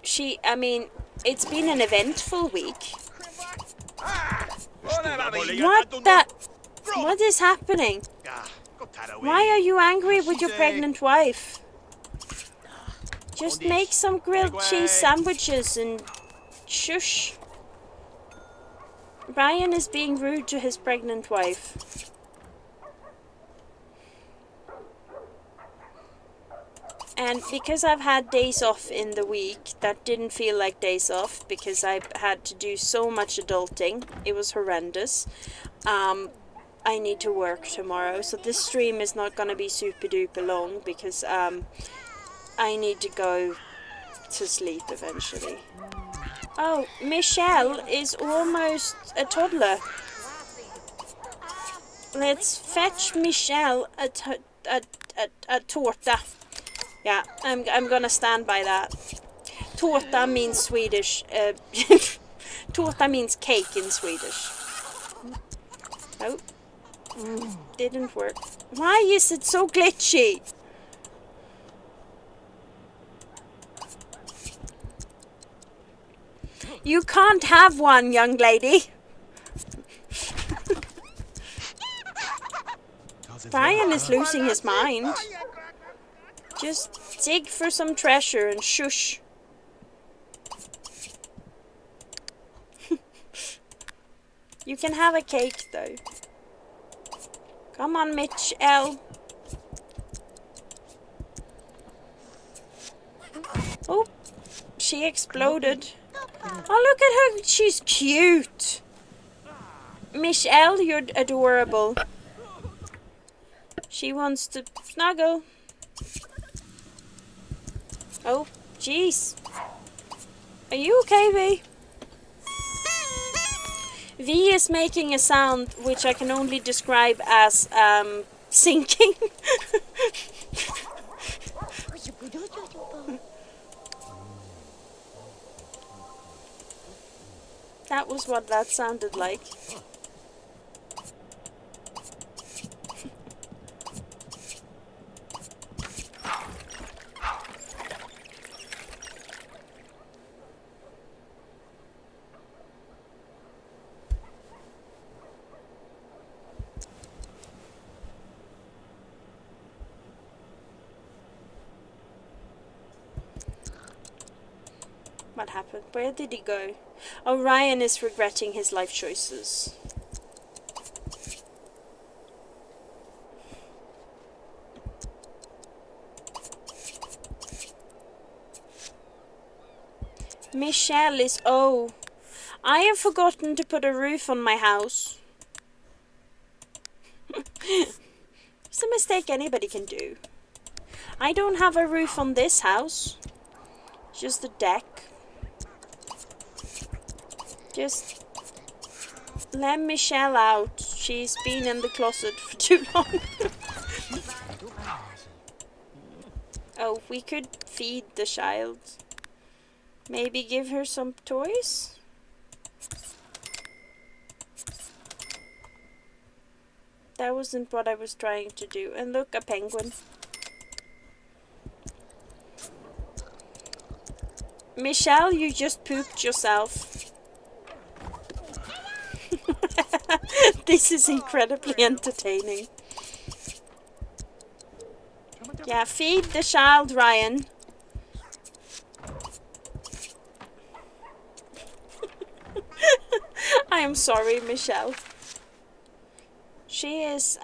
It's been an eventful week. What is happening? Why are you angry with your pregnant wife? Just make some grilled cheese sandwiches and shush. Ryan is being rude to his pregnant wife. And because I've had days off in the week that didn't feel like days off because I had to do so much adulting, it was horrendous. I need to work tomorrow, so this stream is not going to be super duper long because I need to go to sleep eventually. Oh, Michelle is almost a toddler. Let's fetch Michelle a torta. Yeah, I'm gonna stand by that. Tårta means Swedish. Tårta means cake in Swedish. Oh, didn't work. Why is it so glitchy? You can't have one, young lady. Brian is losing his mind. Just dig for some treasure and shush. You can have a cake though. Come on, Mitch L. Oh, she exploded. Oh, look at her. She's cute. Michelle, you're adorable. She wants to snuggle. Oh, jeez. Are you okay, V? V is making a sound which I can only describe as sinking. That was what that sounded like. What happened? Where did he go? Oh, Ryan is regretting his life choices. Michelle is... Oh, I have forgotten to put a roof on my house. It's a mistake anybody can do. I don't have a roof on this house. Just a deck. Just let Michelle out. She's been in the closet for too long. Oh, we could feed the child. Maybe give her some toys? That wasn't what I was trying to do. And look, a penguin. Michelle, you just pooped yourself. This is incredibly entertaining. Yeah, feed the child, Ryan. I am sorry, Michelle. She is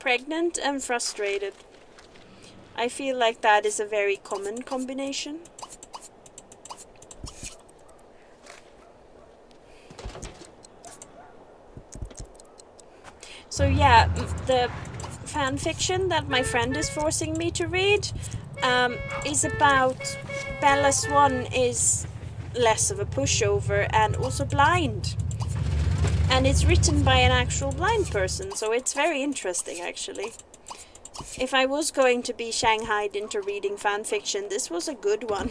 pregnant and frustrated. I feel like that is a very common combination. So yeah, the fan fiction that my friend is forcing me to read is about Bella Swan is less of a pushover and also blind. And it's written by an actual blind person, so it's very interesting actually. If I was going to be shanghaied into reading fan fiction, this was a good one.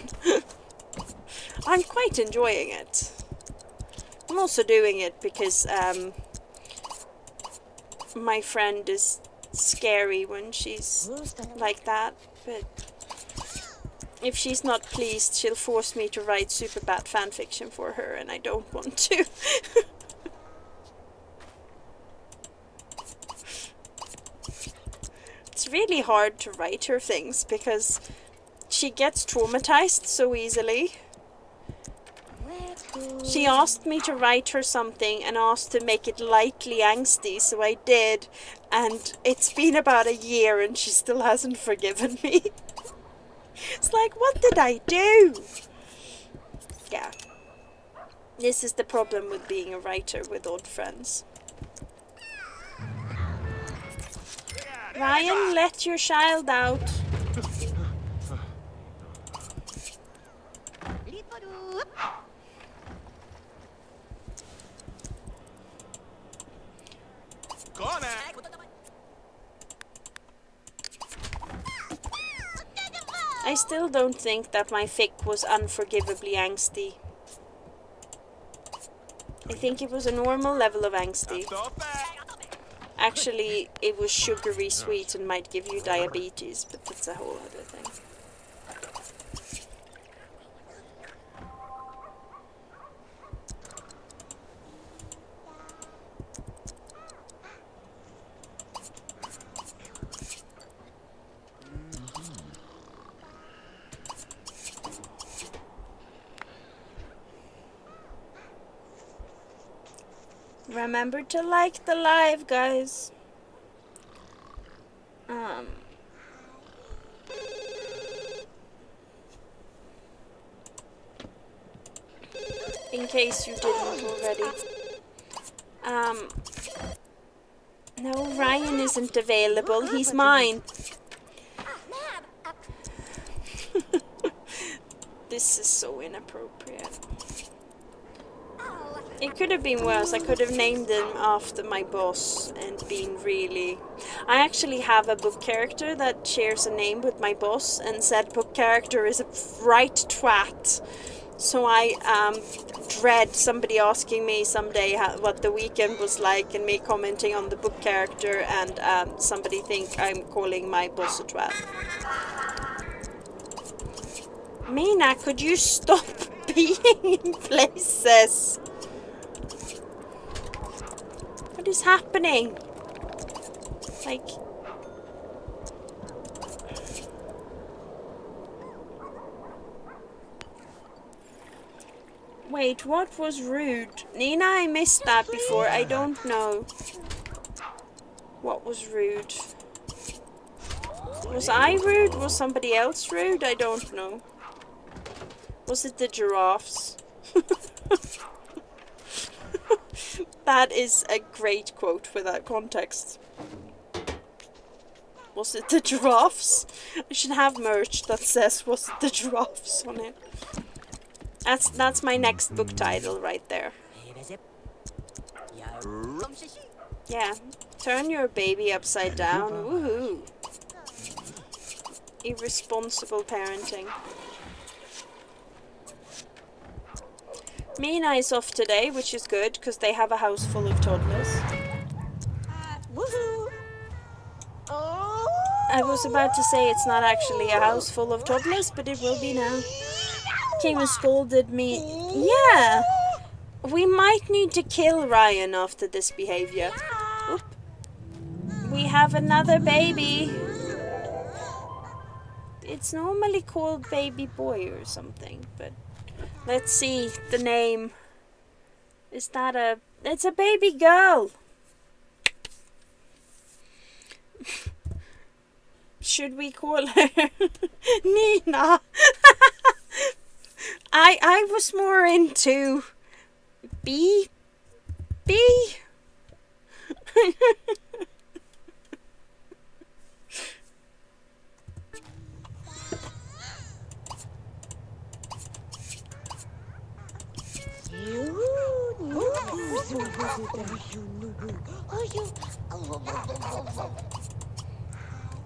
I'm quite enjoying it. I'm also doing it because my friend is scary when she's like that, but if she's not pleased, she'll force me to write super bad fanfiction for her, and I don't want to. It's really hard to write her things because she gets traumatized so easily. She asked me to write her something and asked to make it lightly angsty, so I did, and it's been about a year and she still hasn't forgiven me. It's like, what did I do? Yeah. This is the problem with being a writer with old friends. Ryan, let your child out. I still don't think that my fic was unforgivably angsty. I think it was a normal level of angsty. Actually, it was sugary sweet and might give you diabetes, but that's a whole other thing. Remember to like the live, guys. In case you didn't already. No, Ryan isn't available. He's mine. This is so inappropriate. It could have been worse. I could have named them after my boss and been really... I actually have a book character that shares a name with my boss, and said book character is a right twat. So I dread somebody asking me someday what the weekend was like, and me commenting on the book character, and somebody think I'm calling my boss a twat. Mina, could you stop being in places? What is happening? Like... Wait, what was rude? Nina, I missed that before. I don't know. What was rude? Was I rude? Was somebody else rude? I don't know. Was it the giraffes? That is a great quote without context. Was it the giraffes? I should have merch that says was it the giraffes on it. That's my next book title right there. Yeah. Turn your baby upside down. Woohoo. Irresponsible parenting. Mina is off today, which is good, because they have a house full of toddlers. Woohoo! I was about to say it's not actually a house full of toddlers, but it will be now. Came and scolded me. Yeah! We might need to kill Ryan after this behavior. Oop. We have another baby. It's normally called baby boy or something, but... Let's see the name. Is that a... It's a baby girl! Should we call her Nina? I was more into... B?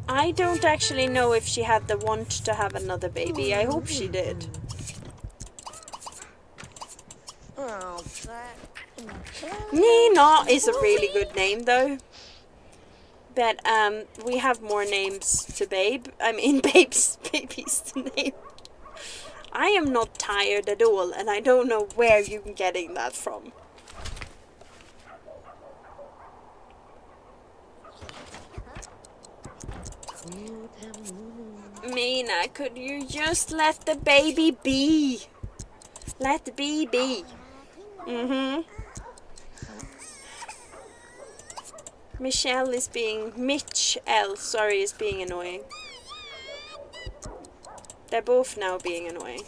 I don't actually know if she had the want to have another baby. I hope she did. Nina is a really good name though. But we have more names to babe. I mean babies to name. I am not tired at all, and I don't know where you're getting that from. Mina, could you just let the baby be? Let the bee be. Michelle is being... Mitch-L, sorry, is being annoying. They're both now being annoying.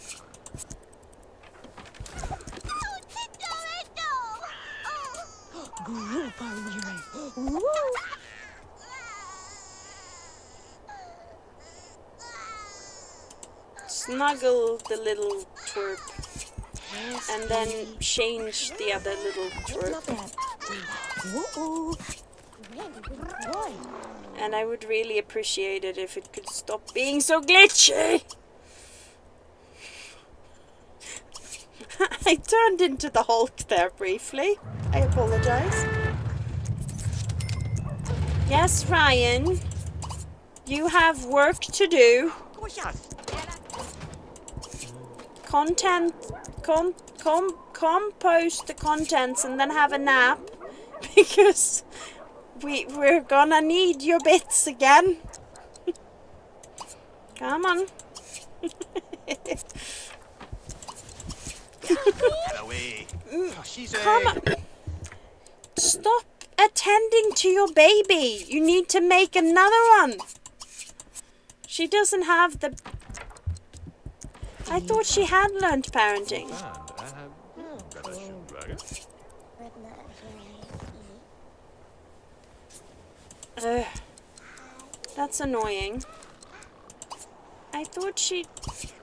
Snuggle the little twerp. And then change the other little twerp. And I would really appreciate it if it could stop being so glitchy. I turned into the Hulk there briefly. I apologize. Yes, Ryan. You have work to do. Compost the contents and then have a nap. Because we're gonna need your bits again. Come on. Come on. Stop attending to your baby. You need to make another one. She doesn't have the... I thought she had learned parenting. That's annoying. I thought she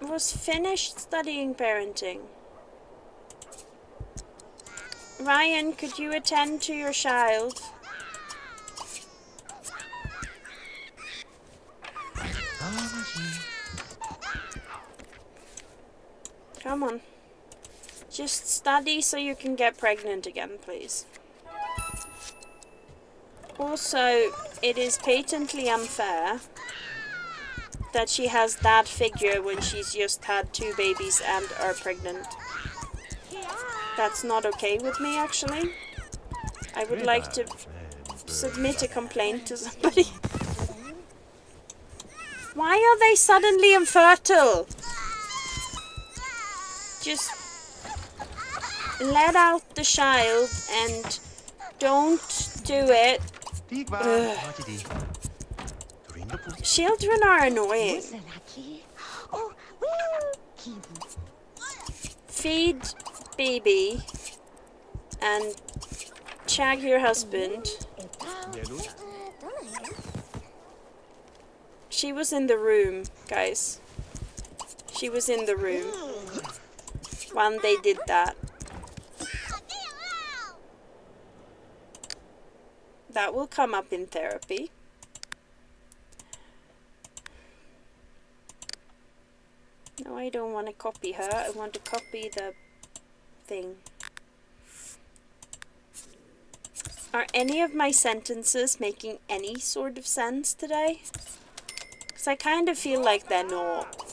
was finished studying parenting. Ryan, could you attend to your child? Come on. Just study so you can get pregnant again, please. Also, it is patently unfair that she has that figure when she's just had 2 babies and are pregnant. That's not okay with me, actually. I would like to submit a complaint to somebody. Why are they suddenly infertile? Just let out the child and don't do it. Ugh. Children are annoying. Feed baby and shag your husband. She was in the room, guys. She was in the room when they did that. That will come up in therapy. No, I don't want to copy her. I want to copy the thing. Are any of my sentences making any sort of sense today? Because I kind of feel like they're not.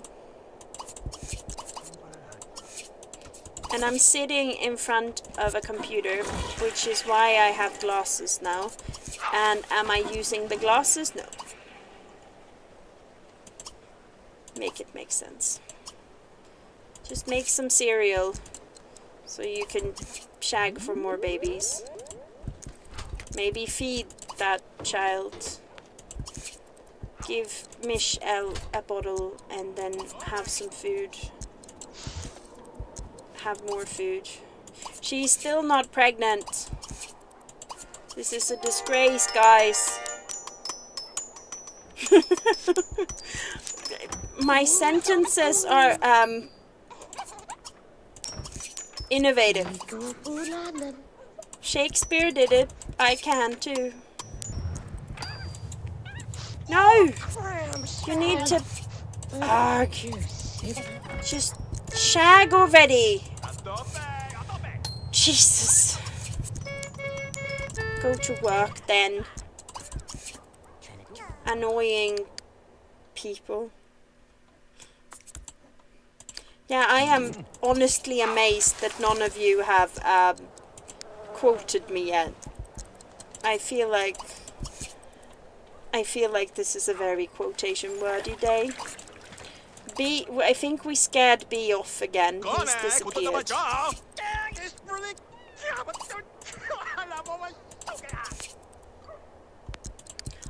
And I'm sitting in front of a computer, which is why I have glasses now. And am I using the glasses? No. Make it make sense. Just make some cereal so you can shag for more babies. Maybe feed that child. Give Michelle a bottle and then have some food. Have more food. She's still not pregnant. This is a disgrace, guys. My sentences are innovative. Shakespeare did it. I can too. No! You need to argue. Just shag already. Jesus. Go to work then. Annoying people. Yeah, I am honestly amazed that none of you have quoted me yet. I feel like this is a very quotation worthy day. B, I think we scared B off again. He's disappeared.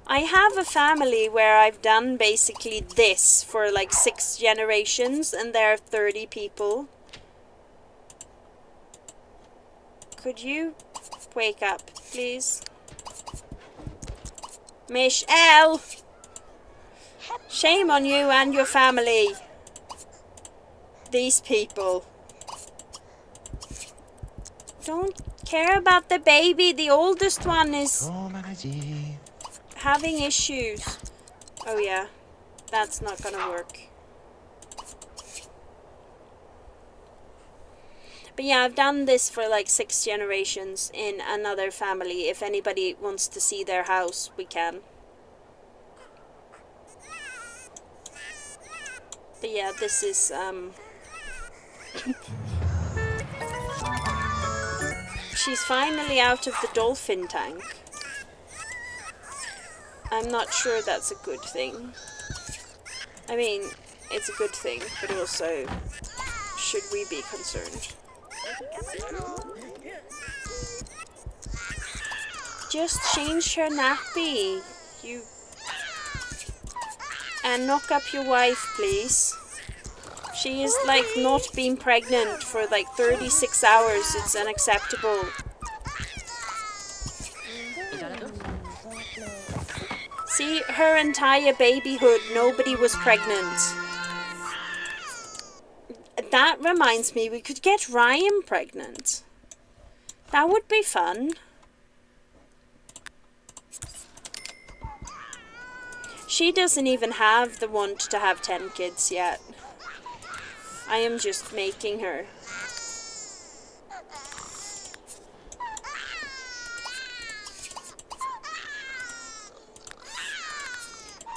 I have a family where I've done basically this for like 6 generations and there are 30 people. Could you wake up, please? Michelle! Shame on you and your family. These people. Don't care about the baby. The oldest one is having issues. Oh yeah, that's not gonna work. But yeah, I've done this for like 6 generations in another family. If anybody wants to see their house, we can. But yeah, this is she's finally out of the dolphin tank. I'm not sure that's a good thing. I mean, it's a good thing, but also, should we be concerned? Just change her nappy, you... And knock up your wife, please. She is like not been pregnant for like 36 hours. It's unacceptable. See, her entire babyhood, nobody was pregnant. That reminds me, we could get Ryan pregnant. That would be fun. She doesn't even have the want to have 10 kids yet. I am just making her.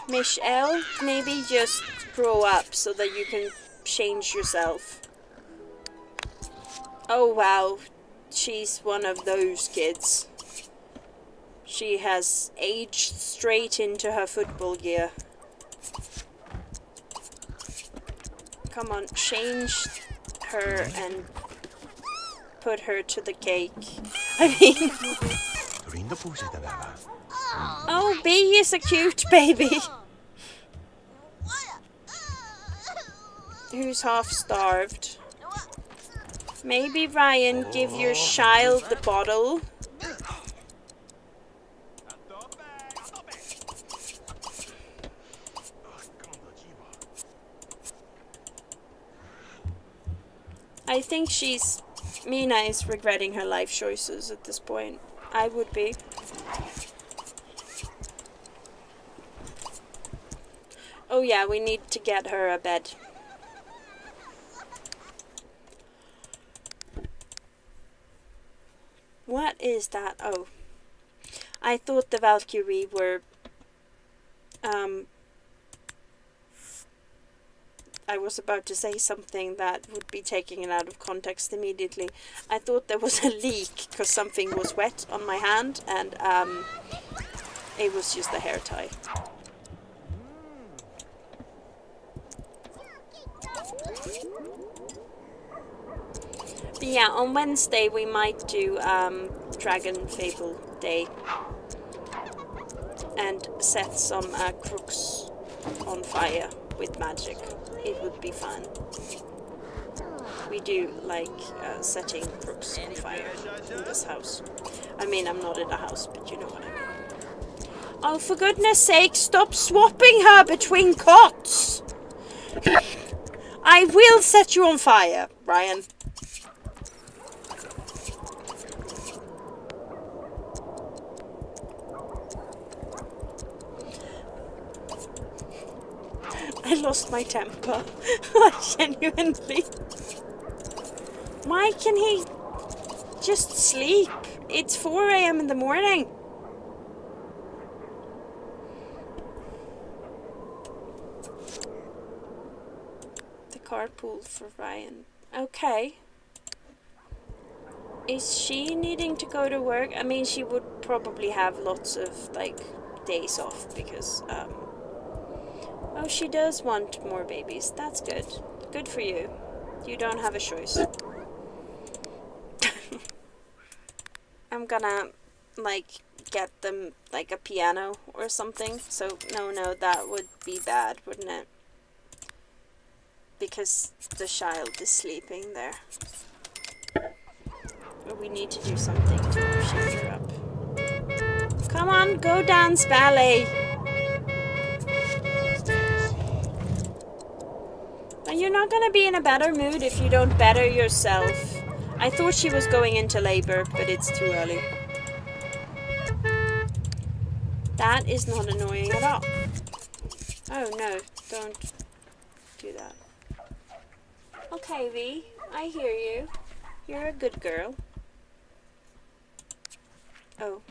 Michelle, maybe just grow up so that you can change yourself. Oh wow, she's one of those kids. She has aged straight into her football gear. Come on, change her and put her to the cake. I mean... Oh, Bee is a cute baby. Who's half starved. Maybe Ryan, give your child the bottle. I think Mina is regretting her life choices at this point. I would be. Oh yeah, we need to get her a bed. What is that? Oh. I thought the Valkyrie were... I was about to say something that would be taking it out of context immediately. I thought there was a leak because something was wet on my hand and it was just a hair tie. But yeah, on Wednesday we might do Dragon Fable Day and set some crooks on fire with magic. It would be fun. We do like setting crooks on fire in this house. I mean, I'm not in a house, but you know what I mean. Oh, for goodness sake, stop swapping her between cots! I will set you on fire, Ryan. I lost my temper. Genuinely. Why can he just sleep? It's 4 AM in the morning. The carpool for Ryan. Okay. Is she needing to go to work? I mean, she would probably have lots of, like, days off because, oh, she does want more babies. That's good. Good for you. You don't have a choice. I'm gonna, like, get them, like, a piano or something. So, no, that would be bad, wouldn't it? Because the child is sleeping there. We need to do something to shake her up. Come on, go dance ballet. And you're not gonna be in a better mood if you don't better yourself. I thought she was going into labor, but it's too early. That is not annoying at all. Oh no, don't do that. Okay, V, I hear you. You're a good girl. Oh.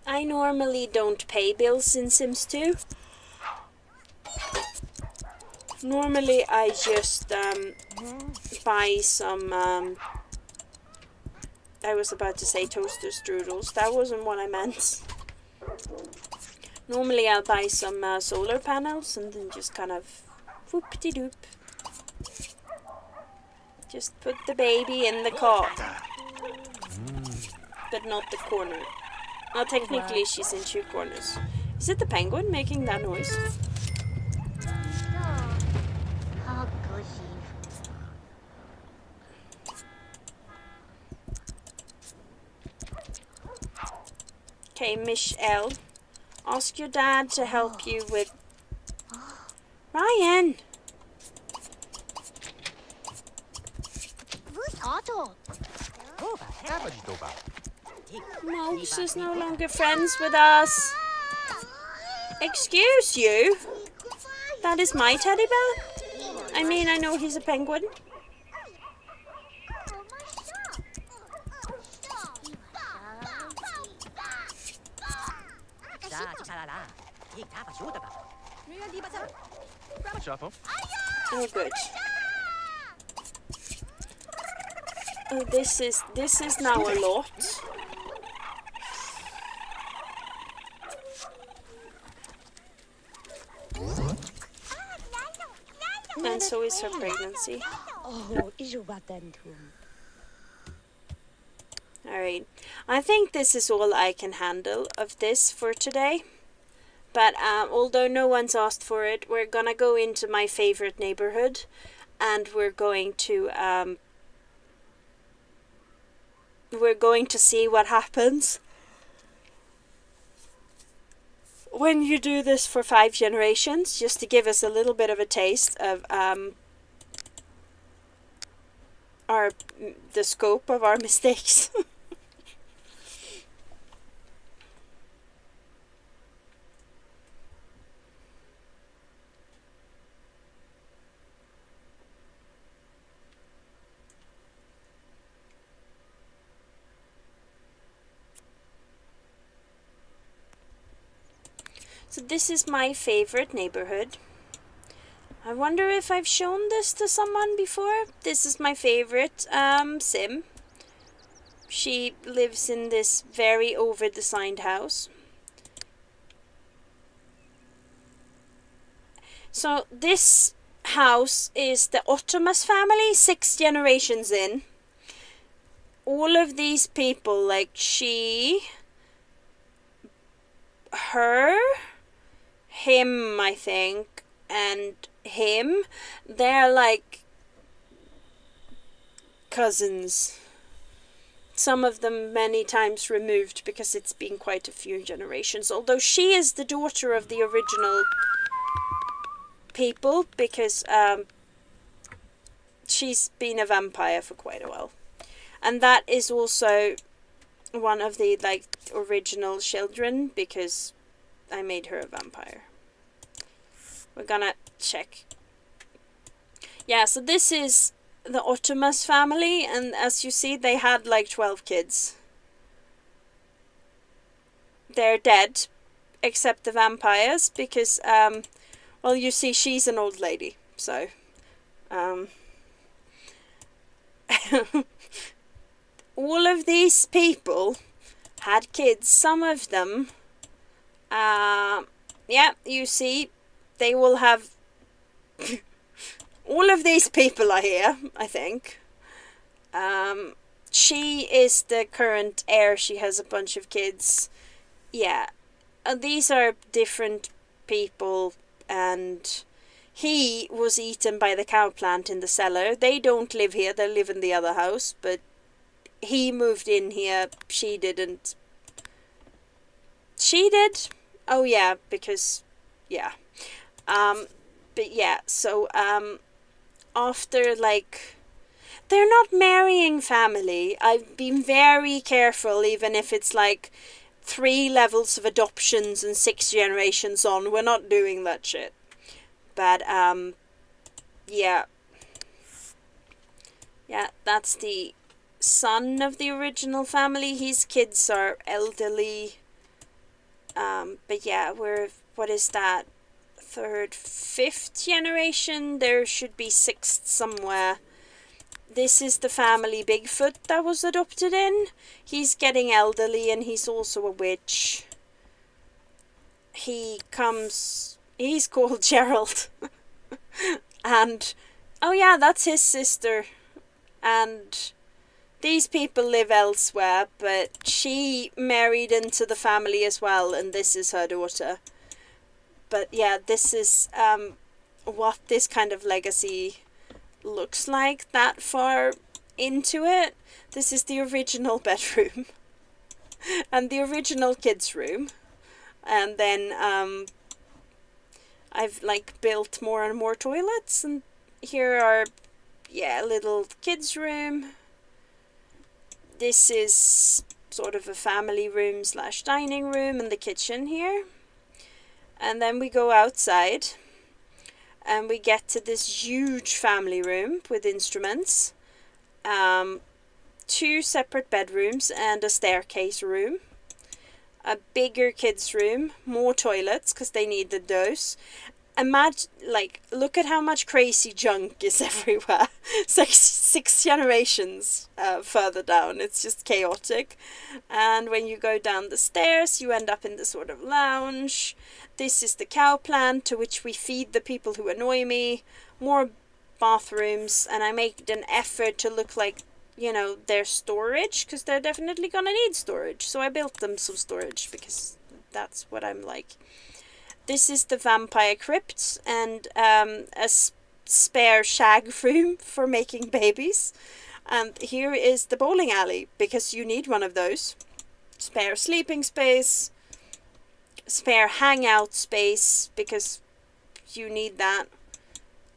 I normally don't pay bills in Sims 2. Normally I just buy some, I was about to say toaster strudels. That wasn't what I meant. Normally I'll buy some solar panels and then just kind of whoop-de-doop. Just put the baby in the cot. But not the corner. Well, technically she's in 2 corners. Is it the penguin making that noise? Okay, Michelle. Ask your dad to help you with... Ryan! Mouse is no longer friends with us. Excuse you? That is my teddy bear? I mean, I know he's a penguin. Oh, good. Oh, this is now a lot. And so is her pregnancy. Alright, I think this is all I can handle of this for today. But although no one's asked for it, we're gonna go into my favorite neighborhood, and we're going to see what happens when you do this for 5 generations, just to give us a little bit of a taste of the scope of our mistakes. So this is my favorite neighborhood. I wonder if I've shown this to someone before. This is my favorite Sim. She lives in this very over-designed house. So this house is the Ottomas family, 6 generations in. All of these people, like she, her, him, I think, and him, they're like cousins. Some of them many times removed because it's been quite a few generations. Although she is the daughter of the original people, because she's been a vampire for quite a while. And that is also one of the like original children, because I made her a vampire. We're gonna check. Yeah, so this is the Ottomas family, and as you see, they had like 12 kids. They're dead, except the vampires, because, well, you see, she's an old lady, so, all of these people had kids. Some of them, yeah, you see, they will have all of these people are here, I think. She is the current heir. She has a bunch of kids. Yeah, these are different people, and he was eaten by the cow plant in the cellar. They don't live here, they live in the other house, but he moved in here. She didn't. She did? Oh yeah, because, yeah. But yeah, so, after, like, they're not marrying family. I've been very careful, even if it's like 3 levels of adoptions and 6 generations on. We're not doing that shit. But, yeah. Yeah, that's the son of the original family. His kids are elderly. But yeah, what is that? 3rd, 5th generation. There should be 6th somewhere. This is the family Bigfoot that was adopted in. He's getting elderly, and he's also a witch. He's called Gerald. And, oh yeah, that's his sister. And these people live elsewhere, but she married into the family as well, and this is her daughter. But yeah, this is what this kind of legacy looks like that far into it. This is the original bedroom and the original kids' room. And then I've like built more and more toilets, and here are yeah, little kids room. This is sort of a family room / dining room and the kitchen here. And then we go outside and we get to this huge family room with instruments. 2 separate bedrooms and a staircase room. A bigger kids room, more toilets because they needed those. Imagine, like, look at how much crazy junk is everywhere. It's like 6 generations further down. It's just chaotic. And when you go down the stairs, you end up in the sort of lounge. This is the cow plant to which we feed the people who annoy me. More bathrooms, and I made an effort to look like, you know, their storage, because they're definitely gonna need storage. So I built them some storage because that's what I'm like. This is the vampire crypt and a spare shag room for making babies. And here is the bowling alley, because you need one of those. Spare sleeping space, spare hangout space, because you need that.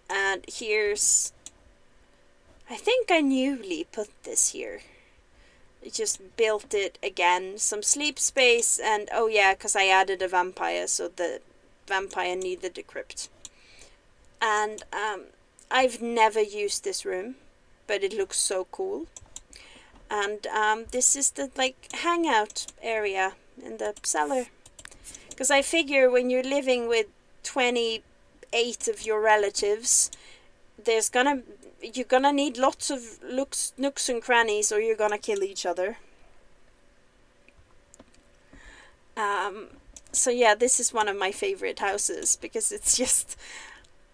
And here's, I think I newly put this here. I just built it again. Some sleep space, and oh yeah, because I added a vampire, so the vampire needed a crypt. And I've never used this room, but it looks so cool. And this is the like hangout area in the cellar, because I figure when you're living with 28 of your relatives, you're gonna need lots of nooks and crannies, or you're gonna kill each other. So yeah, this is one of my favorite houses, because it's just,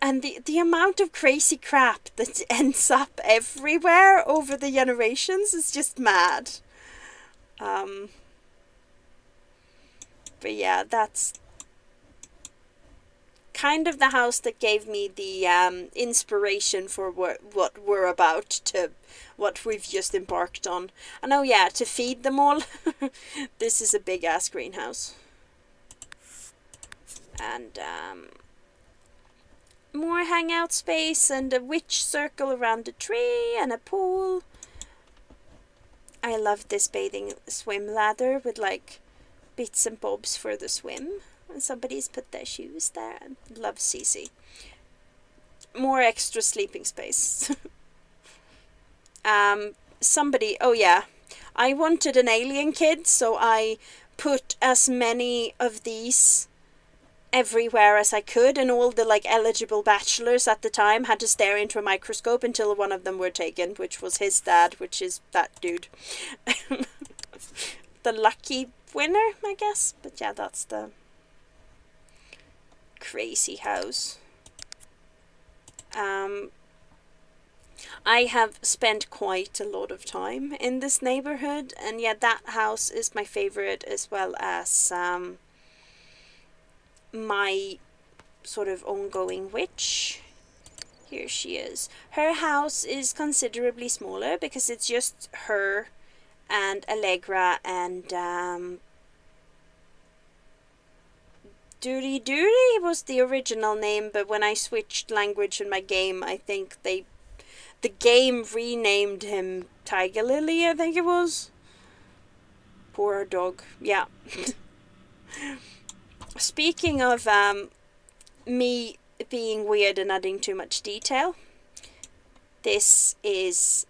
and the amount of crazy crap that ends up everywhere over the generations is just mad. But yeah, that's kind of the house that gave me the inspiration for what we're about to, what we've just embarked on. And oh yeah, to feed them all, this is a big ass greenhouse. And more hangout space and a witch circle around a tree and a pool. I love this bathing swim ladder with like bits and bobs for the swim. And somebody's put their shoes there. I love Cece. More extra sleeping space. Somebody, oh yeah, I wanted an alien kid, so I put as many of these everywhere as I could, and all the like eligible bachelors at the time had to stare into a microscope until one of them were taken, which was his dad, which is that dude. The lucky winner, I guess. But yeah, that's the crazy house. I have spent quite a lot of time in this neighborhood, and yeah, that house is my favorite, as well as my sort of ongoing witch. Here she is. Her house is considerably smaller because it's just her and Allegra and Duty Duty was the original name, but when I switched language in my game, I think the game renamed him Tiger Lily, I think it was. Poor dog. Yeah. Speaking of me being weird and adding too much detail, this is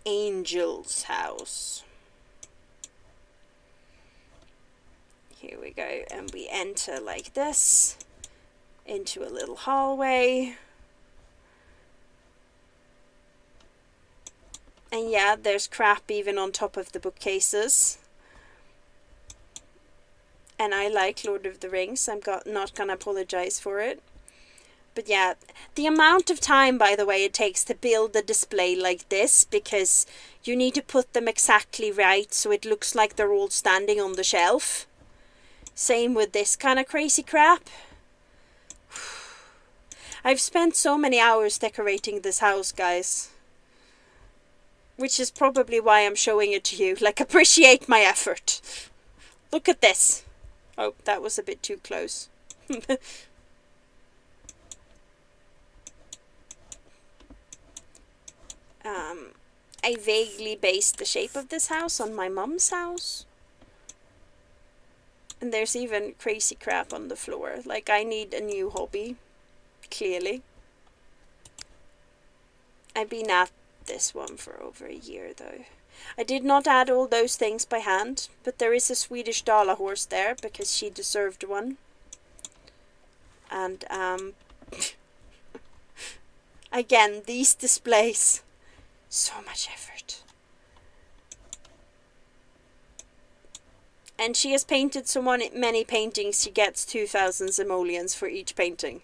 Angel's house. Here we go, and we enter like this into a little hallway. And yeah, there's crap even on top of the bookcases. And I like Lord of the Rings. I'm not gonna apologize for it. But yeah, the amount of time, by the way, it takes to build a display like this, because you need to put them exactly right so it looks like they're all standing on the shelf. Same with this kind of crazy crap. I've spent so many hours decorating this house, guys. Which is probably why I'm showing it to you. Like, appreciate my effort. Look at this. Oh, that was a bit too close. I vaguely based the shape of this house on my mum's house. And there's even crazy crap on the floor. Like, I need a new hobby. Clearly. I've been at this one for over a year, though. I did not add all those things by hand, but there is a Swedish Dala horse there, because she deserved one. And, again, these displays. So much effort. And she has painted so many paintings, she gets 2,000 simoleons for each painting.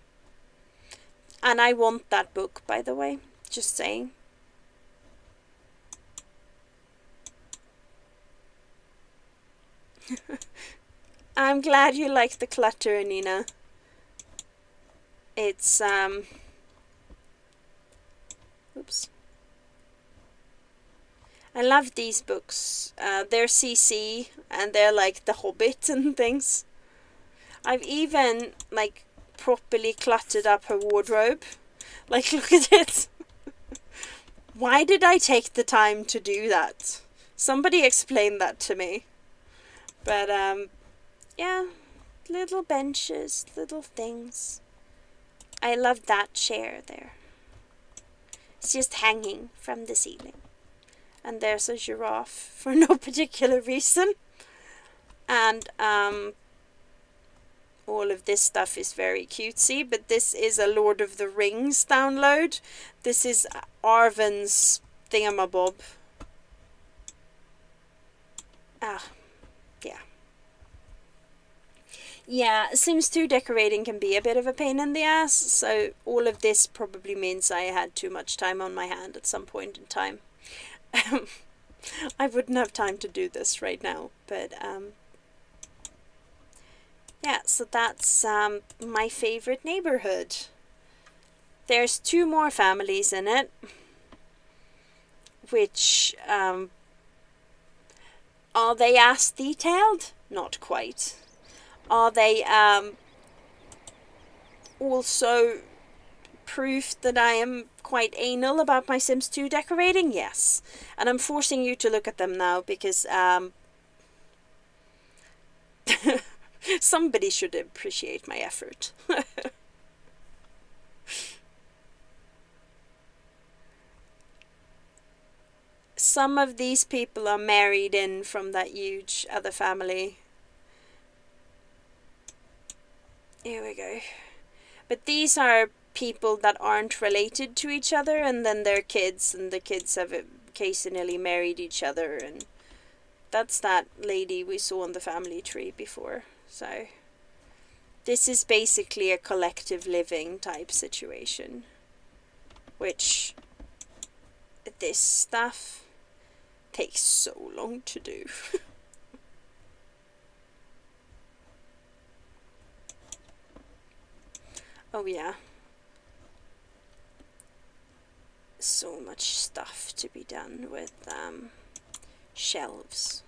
And I want that book, by the way. Just saying. I'm glad you like the clutter, Nina. It's, oops. I love these books. They're CC, and they're like The Hobbit and things. I've even, like, properly cluttered up her wardrobe. Like, look at it. Why did I take the time to do that? Somebody explain that to me. But, yeah. Little benches, little things. I love that chair there. It's just hanging from the ceiling. And there's a giraffe for no particular reason. And all of this stuff is very cutesy, but this is a Lord of the Rings download. This is Arven's thingamabob. Yeah. Yeah, Sims 2 decorating can be a bit of a pain in the ass, so all of this probably means I had too much time on my hand at some point in time. I wouldn't have time to do this right now, but yeah, so that's my favorite neighborhood. There's 2 more families in it, which are they as detailed? Not quite. Are they also proof that I am quite anal about my Sims 2 decorating? Yes. And I'm forcing you to look at them now because somebody should appreciate my effort. Some of these people are married in from that huge other family. Here we go. But these are people that aren't related to each other, and then their kids, and the kids have occasionally married each other, and that's that lady we saw on the family tree before. So this is basically a collective living type situation, which this stuff takes so long to do. Oh yeah. So much stuff to be done with shelves.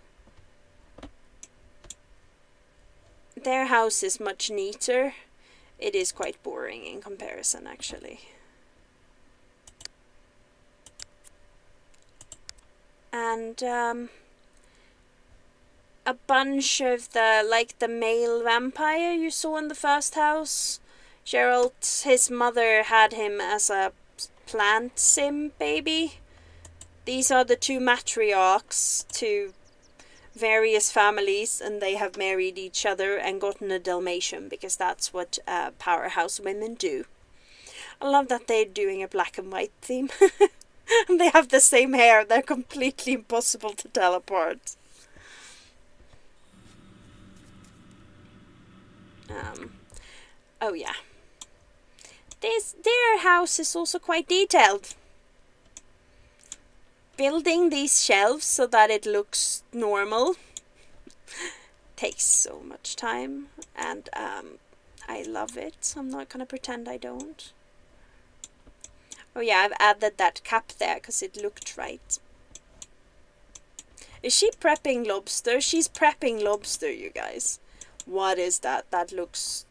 Their house is much neater. It is quite boring in comparison, actually. And a bunch of the male vampire you saw in the first house. Gerald, his mother had him as a plant sim baby. These are the 2 matriarchs to various families, and they have married each other and gotten a Dalmatian, because that's what powerhouse women do. I love that they're doing a black and white theme. And they have the same hair. They're completely impossible to tell apart. Oh yeah. Their house is also quite detailed. Building these shelves so that it looks normal takes so much time, and I love it. I'm not gonna pretend I don't. Oh yeah, I've added that cap there because it looked right. Is she prepping lobster? She's prepping lobster, you guys. What is that? That looks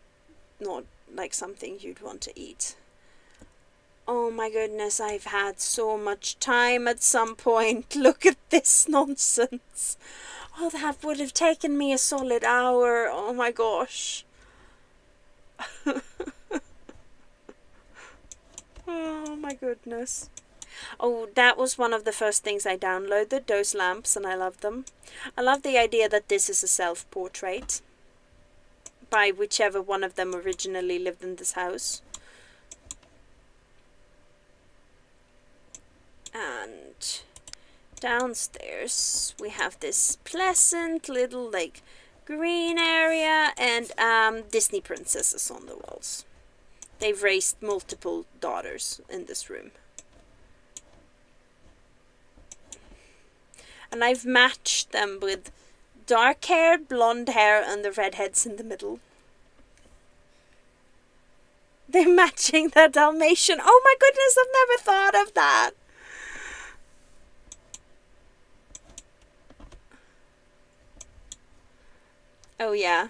not like something you'd want to eat. Oh my goodness, I've had so much time at some point. Look at this nonsense. Oh, that would have taken me a solid hour. Oh my gosh. Oh my goodness. Oh, that was one of the first things I downloaded, those lamps, and I love them. I love the idea that this is a self-portrait by whichever one of them originally lived in this house. And downstairs we have this pleasant little like green area and Disney princesses on the walls. They've raised multiple daughters in this room. And I've matched them with dark hair, blonde hair, and the redheads in the middle. They're matching their Dalmatian. Oh my goodness, I've never thought of that. Oh yeah.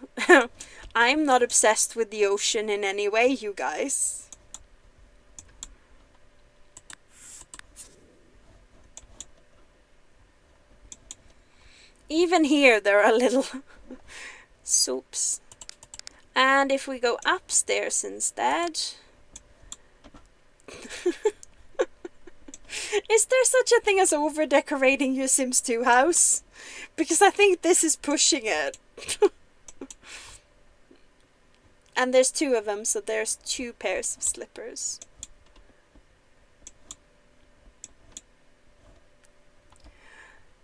I'm not obsessed with the ocean in any way, you guys. Even here there are little soaps. And if we go upstairs instead... Is there such a thing as over-decorating your Sims 2 house? Because I think this is pushing it. And there's two of them, so there's 2 pairs of slippers.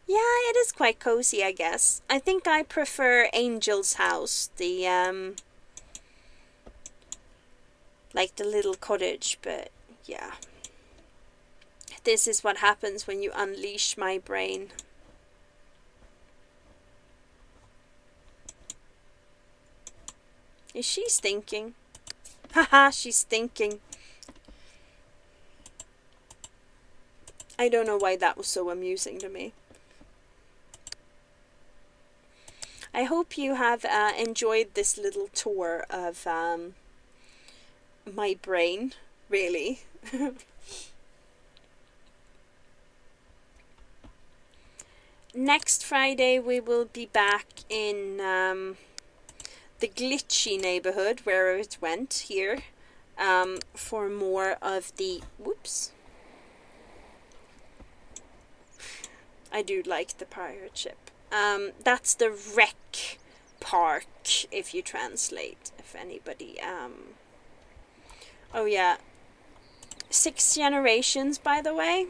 Yeah, it is quite cozy, I guess. I think I prefer Angel's house, the like the little cottage, but yeah. This is what happens when you unleash my brain. Is she stinking? Haha, she's stinking. I don't know why that was so amusing to me. I hope you have enjoyed this little tour of my brain, really. Next Friday we will be back in the glitchy neighborhood where it went here for more of the... Whoops. I do like the pirate ship. That's the wreck park, if you translate, if anybody... Oh yeah. 6 generations, by the way.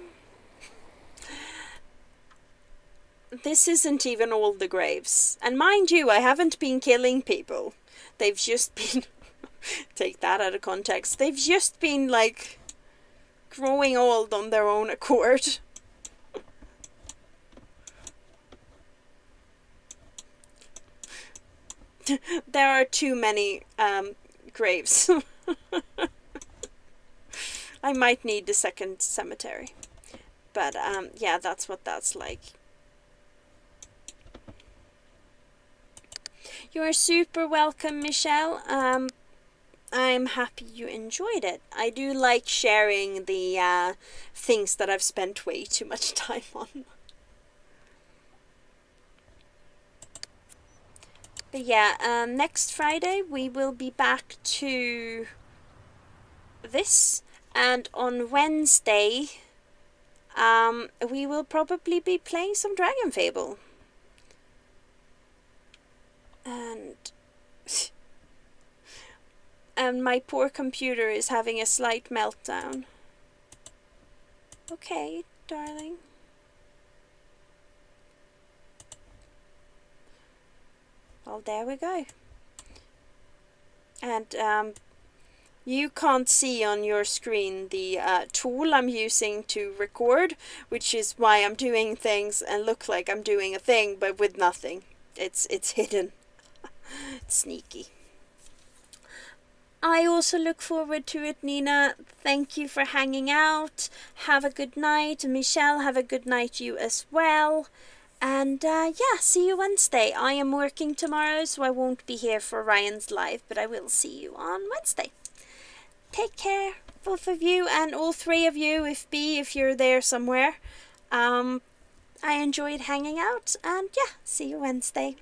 This isn't even all the graves. And mind you, I haven't been killing people. They've just been... Take that out of context. They've just been, like, growing old on their own accord. There are too many graves. I might need the second cemetery. But yeah, that's what that's like. You're super welcome, Michelle. I'm happy you enjoyed it. I do like sharing the things that I've spent way too much time on. But yeah, next Friday we will be back to this, and on Wednesday we will probably be playing some Dragon Fable. And my poor computer is having a slight meltdown. Okay, darling. Well, there we go. And you can't see on your screen the tool I'm using to record, which is why I'm doing things and look like I'm doing a thing, but with nothing. It's hidden. It's sneaky. I also look forward to it, Nina. Thank you for hanging out. Have a good night. Michelle, have a good night you as well. And yeah, see you Wednesday. I am working tomorrow, so I won't be here for Ryan's live, but I will see you on Wednesday. Take care. both of you and all three of you, if you're there somewhere. I enjoyed hanging out, and yeah, see you Wednesday.